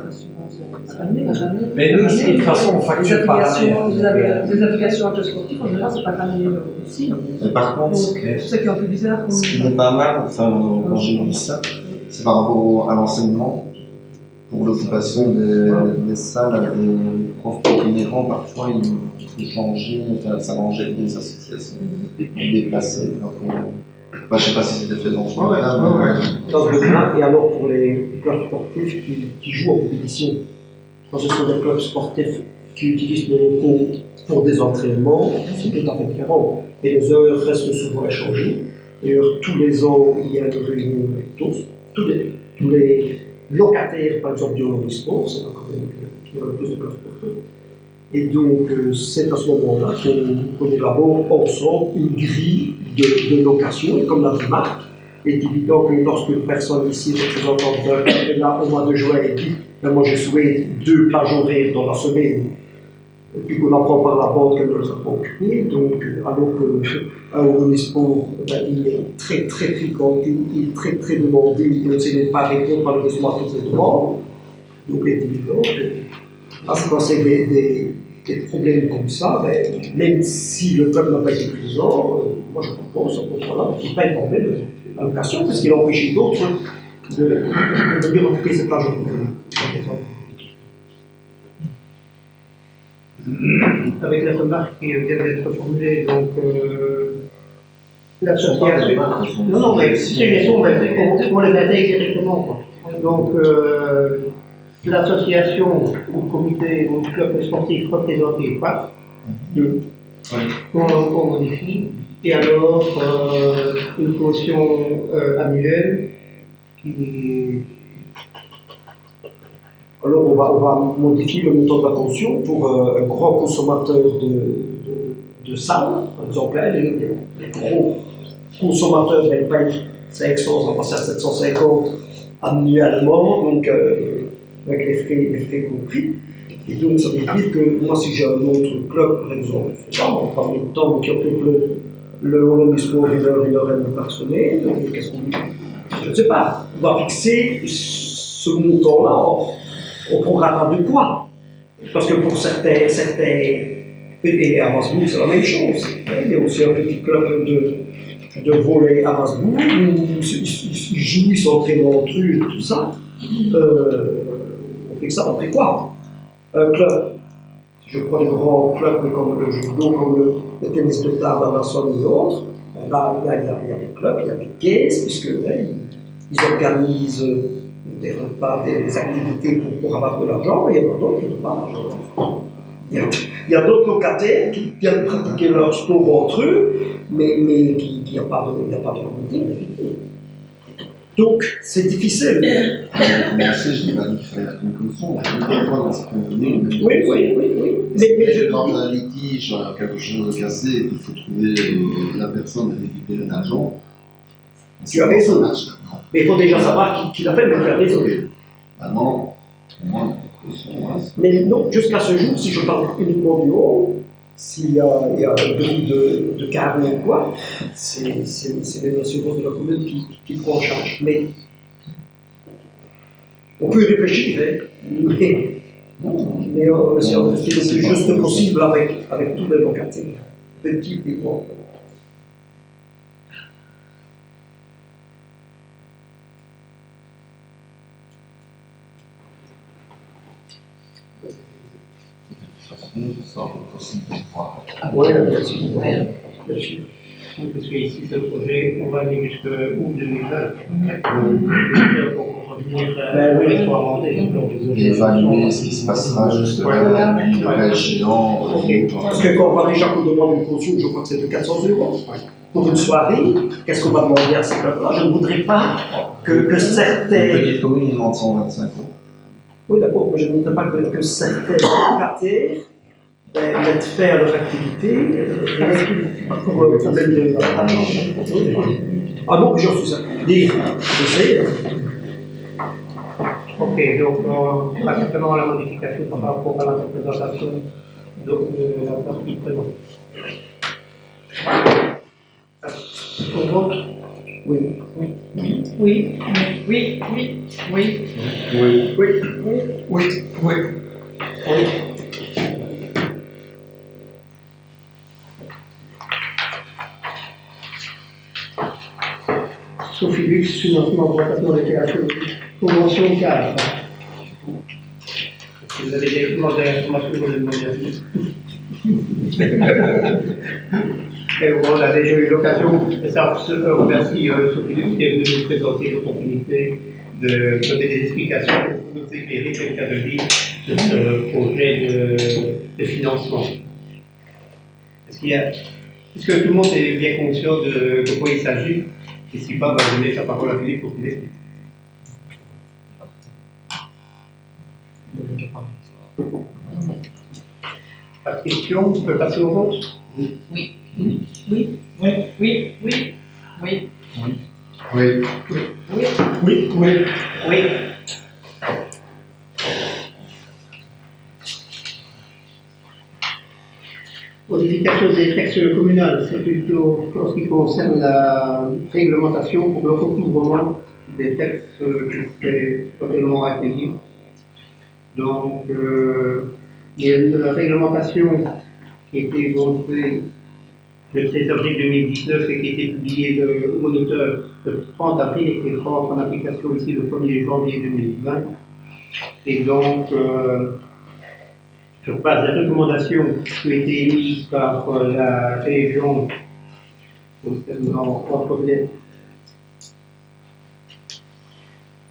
l'assurance à l'année. Mais nous, de toute façon, on facture par année. Les applications à sportif, en général, c'est pas l'année aussi. Mais par contre, C'est ça qui est un peu bizarre. ce qui n'est pas mal, enfin, quand j'ai lu ça, c'est par rapport à l'enseignement. Pour l'occupation des salles, des profs itinérants, parfois il faut changer, s'arranger avec des associations, déplacer. Je ne sais pas si c'était fait dans ce moment-là. Dans ce cas, et alors pour les clubs sportifs qui jouent en compétition, quand ce sont des clubs sportifs qui utilisent les locaux pour des entraînements, c'est tout à fait différent. Et les heures restent souvent échangées. D'ailleurs, tous les ans, il y a une réunion avec tous les locataires, par exemple, du Omnisport, c'est encore qui ont le plus de clubs sportifs. Et donc, c'est à ce moment-là qu'on élabore ensemble une grille de location. Et comme l'a dit Marc, il est évident que lorsque une personne ici, représentante d'un club, est là au mois de juin et dit moi je souhaite 2 plages horaires dans la semaine, et puis qu'on apprend par la banque qu'elle ne les a pas occupées, donc alors qu'un Omnisport, il est très très fréquenté, il est très très demandé, et on ne sait même pas répondre malheureusement à toutes les demandes. Donc il est évident que quand c'est des problèmes comme ça, même si le club n'a pas été présent, moi je propose à ce moment-là qu'il paye quand même l'allocation, parce qu'il a empêché d'autres de venir occuper cette plage. Avec la remarque qui vient d'être formulée, donc l'association. Non, mais si c'est les sons, on les intègre directement. Quoi. Donc l'association ou le comité ou le club sportif représenté par qu'on modifie, et alors une caution annuelle qui. Alors on va modifier le montant de la caution pour un grand consommateur de salles, par exemple, les gros consommateurs payent 500, on va passer à 750 annuellement, donc avec les frais compris. Et donc ça veut dire que moi si j'ai un autre club, par exemple, en parmi de temps qui occupe le Omnisport une heure et demie par semaine, qu'est-ce qu'on dit? Je ne sais pas, on va fixer ce montant-là au programme de quoi? Parce que pour certains et à Masbourg, c'est la même chose. Il y a aussi un petit club de volley à Masbourg où ils jouent, ils s'entraînent entre eux et tout ça. On fait ça, on fait quoi? Un club, je prends des grands clubs comme le judo, comme le tennis de table à Nassau et autres. Là, il y a des clubs, il y a des caisses, puisque ils organisent des repas, des activités pour avoir de l'argent, et il y en a d'autres qui n'ont pas d'argent. Il y a d'autres locataires qui viennent pratiquer leur sport entre eux, mais qui n'y a pas de remontée. Donc, c'est difficile. Pour commencer, je n'ai pas dit qu'il fallait être une caution. Parfois, dans certaines données, Oui. Mais quand il y a un litige, quelque chose de cassé, et qu'il faut trouver la personne et récupérer l'argent. Tu as raison. Mais il faut déjà savoir qui l'a fait, mais tu as raison. Maintenant, pour moi, caution, Mais non, jusqu'à ce jour, si je parle uniquement du haut, s'il y a un bris de carreau ou quoi, c'est les assurances de la commune qui prend en charge. Mais on peut y réfléchir, mais c'est le plus juste possible avec tous les locataires, petits et grands. Oui, bien sûr. Parce qu'ici, ce projet, on va aller jusqu'au août 2020. Pour revenir à l'histoire et évaluer ce qui se passera justement, le cas échéant. Parce que quand Marie-Jacques nous demande une caution, je crois que c'est de 400 € pour une soirée, qu'est-ce qu'on va demander à ces gens-là? Je ne voudrais pas que certains... Une petite commune, il demande 125 €. Oui, d'accord, mais je ne voudrais pas que certains locataires mettent fin à leur activité pour un problème de... Ah non, j'en suis certain. Dire, je sais. Ok, donc on va simplement la modification par rapport à la représentation de la partie présente. On vote? Oui. Sophie Lux, financement de remplacement des créations, convention cadre. Vous avez des demandé l'information, vous avez demandé à Et on a déjà eu l'occasion, et ça remercie Sophie Lux qui est venue nous présenter l'opportunité de donner des explications pour nous éclairer, tel cas de dire, sur ce projet de financement. Est-ce que tout le monde est bien conscient de quoi il s'agit? Et si pas, je vais laisser la parole à Philippe pour qu'il explique. Pas de questions? On peut passer au vote? Oui. Modification des textes communaux, c'est plutôt en ce qui concerne la réglementation pour le recouvrement des textes qui seraient totalement accueillis. Donc, il y a une réglementation qui a été votée le 13 avril 2019 et qui a été publiée au moniteur le 30 avril et qui rentre en application ici le 1er janvier 2020. Et donc, sur base des recommandations qui ont été émises par la région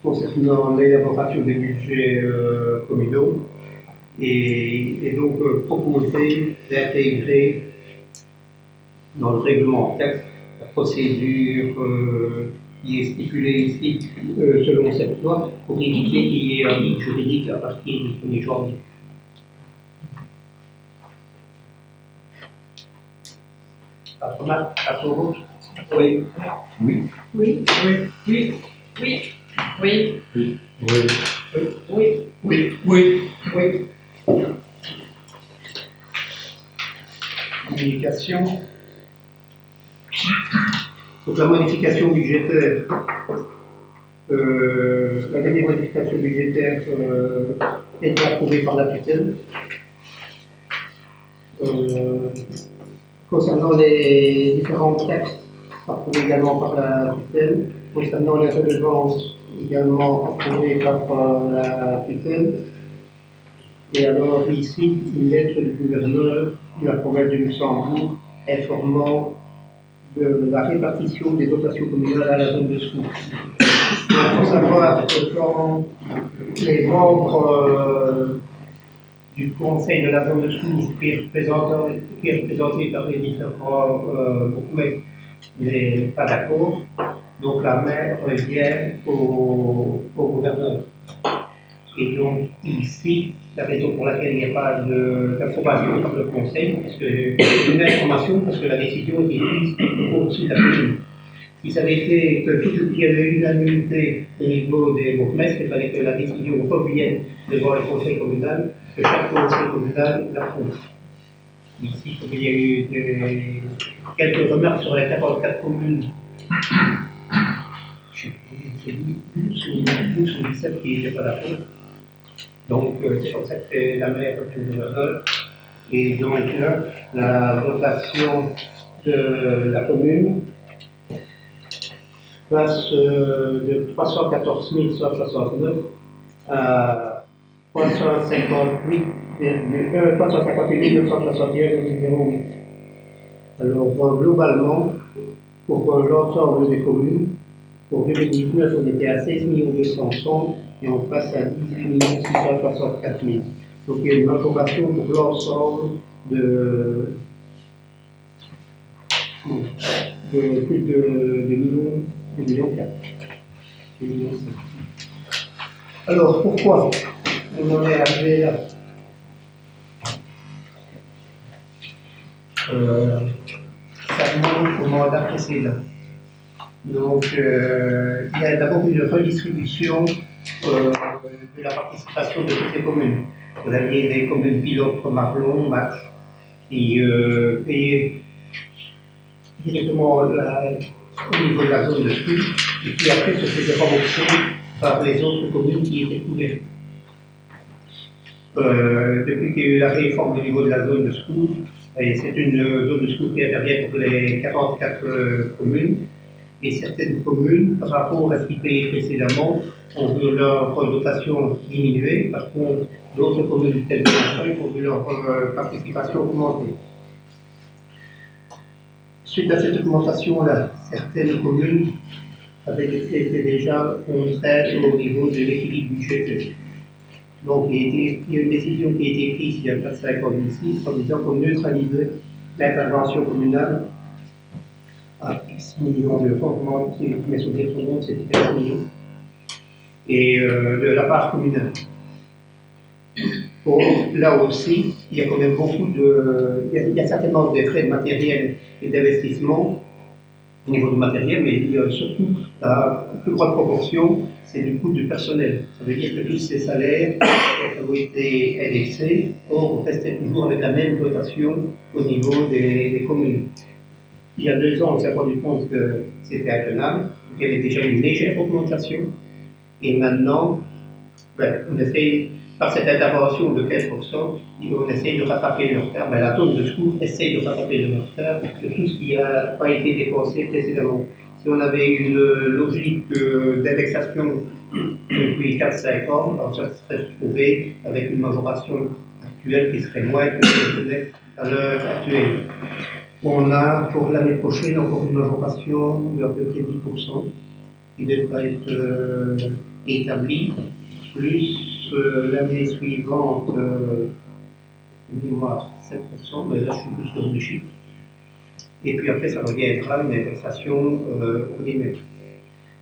concernant l'élaboration des budgets communaux, et donc proposer d'intégrer dans le règlement texte la procédure qui est stipulée ici selon cette loi pour éviter qu'il y ait un vide juridique à partir du 1er janvier. À ton vote? Oui. Communication. Donc la modification budgétaire, la dernière modification budgétaire est approuvée par la tutelle. Concernant les différents textes approuvés également par la tutelle, concernant les redevances également approuvées par la tutelle. Et alors ici, une lettre du gouverneur de la province de Luxembourg informant de la répartition des dotations communales à la zone de secours. Il faut savoir que quand les membres du conseil de la zone de secours qui est représenté par les différents groupements n'est pas d'accord. Donc la maire revient au gouverneur. Et donc ici, la raison pour laquelle il n'y a pas d'approbation par le conseil, parce que une information, parce que la décision est prise au-dessus de la commune. Si ça avait été que qu'il y avait unanimité au niveau des bourgmestres, il fallait que la décision revienne devant le conseil communal, que chaque conseil communal l'approuve. Ici, il y a eu quelques remarques sur les 44 communes. Je ne sais pas si c'est 12 ou 17 qui n'étaient pas d'accord. Donc, c'est pour ça que c'est la maire qui est le gouverneur. Et donc, là, la votation de la commune passe de 314 169 à 358 961,08. Alors, globalement, pour l'ensemble des communes, pour 2019, on était à 16 200 et on passe à 18 664 000. Donc, il y a une approbation pour l'ensemble de plus de millions 4. Alors, pourquoi on en est arrivé là? Ça remonte au mandat précédent. Donc, il y a d'abord une redistribution de la participation de toutes les communes. Vous aviez des communes pilotes comme Marlon, Max, qui payaient directement au niveau de la zone de flux, et puis après se faisaient rembourser par les autres communes qui étaient couvertes. Depuis qu'il y a eu la réforme au niveau de la zone de secours, et c'est une zone de secours qui intervient pour les 44 communes, et certaines communes, par rapport à ce qu'ils payaient précédemment, ont vu leur dotation diminuer, par contre, d'autres communes telles que Montreuil ont vu leur participation augmenter. Suite à cette augmentation-là, certaines communes avaient été déjà contraires au niveau de l'équilibre budgétaire. Donc, il y a une décision qui a été prise il y a 4-5 ans ici, en disant qu'on neutralisait l'intervention communale à X millions d'euros, mes souvenirs sont bons, c'était 15 millions, et de la part communale. Bon, là aussi, il y a quand même beaucoup il y a certainement des frais de matériel et d'investissement au niveau du matériel, mais il y a surtout la plus grande proportion, c'est du coût du personnel. Ça veut dire que tous ces salaires ont été indexés, or on restait toujours avec la même dotation au niveau des communes. Il y a 2 ans, on s'est rendu compte que c'était intenable, qu'il y avait déjà une légère augmentation, et maintenant, on essaye, par cette intervention de 15%, on essaye de rattraper le retard. La zone de secours essaye de rattraper le retard de tout ce qui n'a pas été dépensé précédemment. Si on avait une logique d'indexation depuis 4-5 ans, alors ça serait retrouvé avec une majoration actuelle qui serait moins que ce qu'on est à l'heure actuelle. On a pour l'année prochaine encore une majoration de à peu près 10% qui devra être établie, plus l'année suivante, dis-moi 7%, mais là je suis plus sur les chiffres. Et puis après, ça reviendra une indexation ordinaire.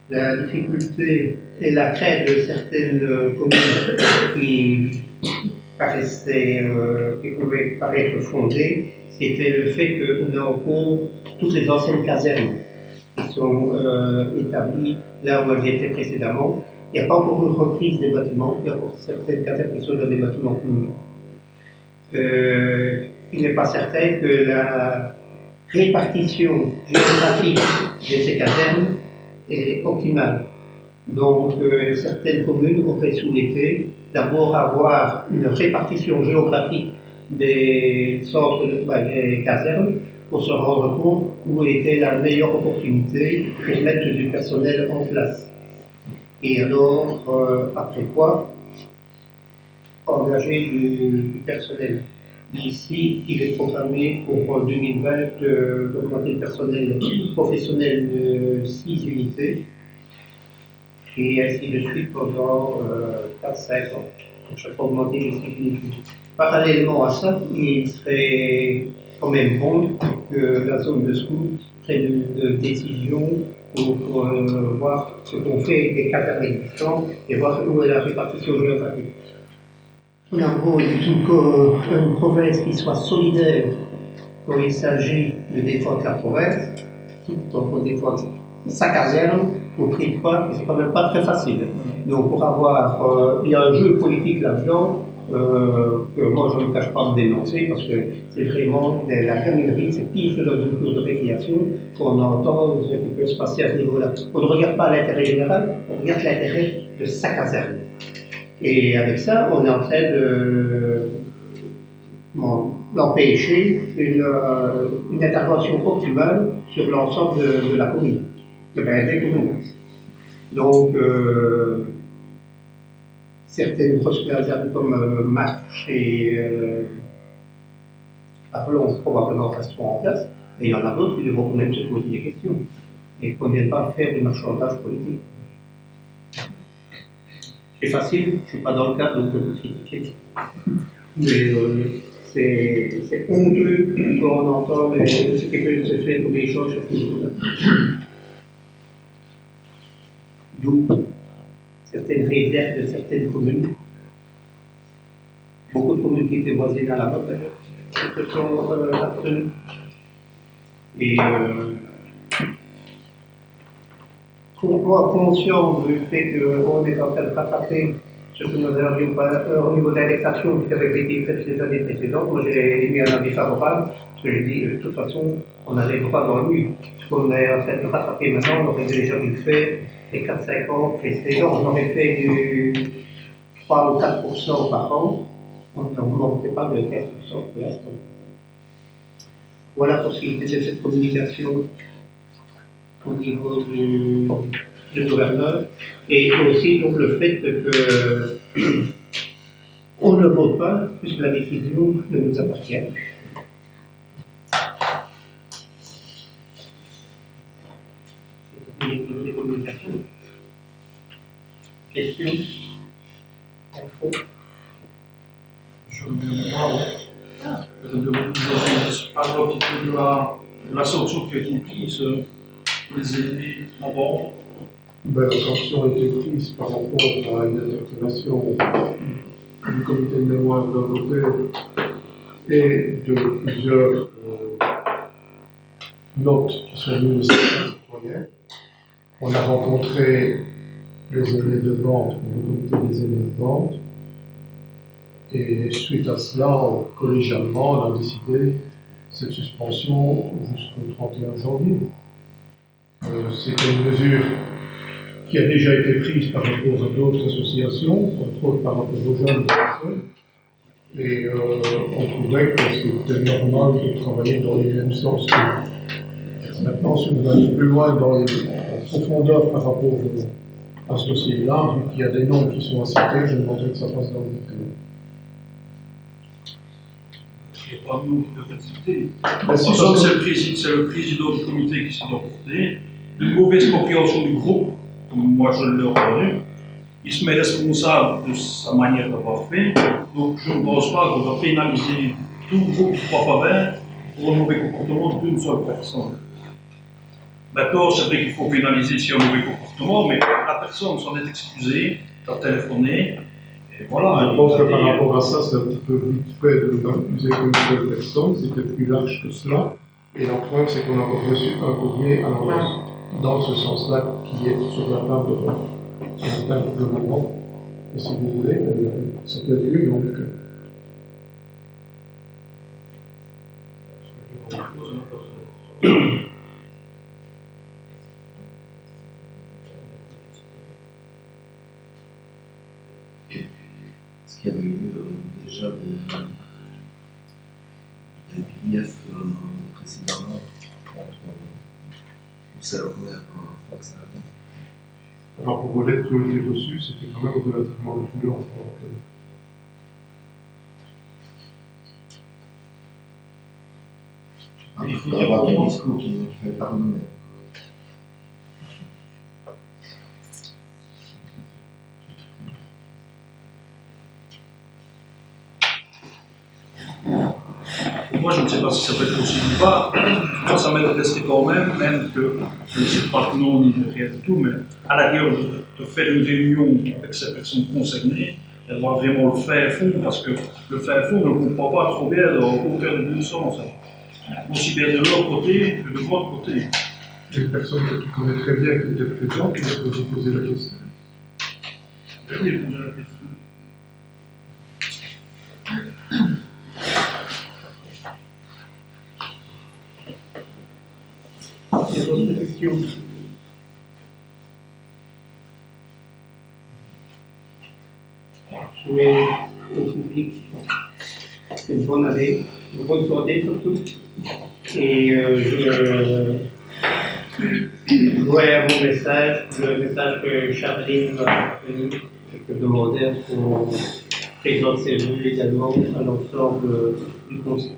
La difficulté et la crainte de certaines communes qui pouvaient paraître fondées, c'était le fait qu'on a encore toutes les anciennes casernes qui sont établies là où elles étaient précédemment. Il n'y a pas encore une reprise des bâtiments, il y a encore certaines casernes qui sont dans des bâtiments communaux. Il n'est pas certain que la répartition géographique de ces casernes est optimale. Donc, certaines communes auraient souhaité d'abord avoir une répartition géographique des centres, des casernes, pour se rendre compte où était la meilleure opportunité pour mettre du personnel en place. Et alors, après quoi, engager du personnel. Ici, il est programmé pour 2020 d'augmenter le personnel professionnel de 6 unités, et ainsi de suite pendant 4-5 ans. chaque fois augmenter les cycles. Parallèlement à ça, il serait quand même bon que la zone de scout prenne une décision pour voir ce qu'on fait des casernes existantes et voir où est la répartition géographique. En gros, il faut une province qui soit solidaire quand il s'agit de défendre la province, donc on défend sa caserne au prix de quoi, c'est quand même pas très facile. Donc pour avoir, il y a un jeu politique là-dedans que moi je ne me cache pas de dénoncer parce que c'est vraiment la gaminerie, c'est pire que dans une cour de récréation qu'on entend ce qui peut se passer à ce niveau-là. On ne regarde pas l'intérêt général, on regarde l'intérêt de sa caserne. Et avec ça, on est en train d'empêcher une intervention optimale sur l'ensemble de la commune, des communes. Donc, certaines grosses casernes comme Marche et Apollon probablement resteront en place, et il y en a d'autres qui devront quand même se poser des questions et qu'on ne vienne pas faire du marchandage politique. C'est facile, je ne suis pas dans le cas, donc je peux critiquer. Mais c'est honteux quand on entend ce qui peut se faire tous les jours sur ce niveau-là. D'où certaines réserves de certaines communes. Beaucoup de communes qui étaient voisines à la mode, d'ailleurs, se sont abstenues. Et conscient du fait qu'on est en train de rattraper ce que nous avions au niveau de l'indexation qui avait été faite les années précédentes, moi j'ai émis un avis favorable, parce que je dis de toute façon, on a les droits dans le mur. Ce qu'on est en train de rattraper maintenant, on aurait déjà dû le faire les 4-5 ans précédents, on aurait fait du 3 ou 4% par an, on n'augmentait pas de 15% pour l'instant. Voilà pour ce qui était de cette communication au niveau du gouverneur, et aussi donc le fait que on ne vote pas puisque la décision ne nous appartient. Les communications. Questions? Infos? Je parle un petit peu de la sanction qui a été prise pour les élus en banque. La sanction a été prise par rapport à une interpellation du comité de mémoire d'un côté et de plusieurs notes qui sont venues de certains citoyens. On a rencontré les aînés de vente, le comité des aînés de vente, et suite à cela, collégialement, on a décidé cette suspension jusqu'au 31 janvier. C'était une mesure qui a déjà été prise par rapport à d'autres associations, entre autres par rapport aux jeunes personnes, et on trouvait que c'était normal de travailler dans les mêmes sens que. Maintenant, si on va aller plus loin en profondeur par rapport à ce dossier-là, vu qu'il y a des noms qui sont cités, je demanderais que ça passe dans le détail. Il n'y a pas de nom qui peut être cité. C'est le président du comité qui s'est emporté. Une mauvaise compréhension du groupe, comme moi je l'ai reconnu. Il se met responsable de sa manière d'avoir fait. Donc je ne pense pas qu'on va pénaliser tout le groupe du 3 faveurs pour un mauvais comportement d'une seule personne. Maintenant, c'est vrai qu'il faut pénaliser s'il y a un mauvais comportement, mais la personne s'en est excusée, a téléphoné. Et voilà, je pense que par rapport à ça, c'est un petit peu vite fait de l'accuser qu'une seule personne, c'était plus large que cela. Et la preuve, c'est qu'on a reçu un courrier à l'envers, dans ce sens-là, qui est sur la table de vote. C'est la table de moment. Et si vous voulez, ça peut être lu, donc. Est-ce qu'il y avait eu déjà des griefs précédemment contre le salariat fonctionnaire? Par rapport aux lettres qui ont été reçues, c'était quand même relativement violent. Il faut y avoir un discours qui nous fait pardonner. moi, je ne sais pas si ça peut être possible ou pas. Moi, ça m'intéressait quand même que je ne sais pas de nom ni de rien du tout, mais à la rigueur de faire une réunion avec ces personnes concernées, et de voir vraiment le fin fond, parce que le fin fond, on ne comprend pas trop bien dans aucun des deux sens. Aussi bien de leur côté que de votre côté. Une personne que tu connais très bien, qui était présente, qui va te poser la question. Oui, poser la question. Il y a d'autres questions? Je vais au public une bonne année, une bonne soirée surtout. Et je voyais mon message, le message que Charline m'a demandé pour présenter ses vœux également à l'ensemble du conseil.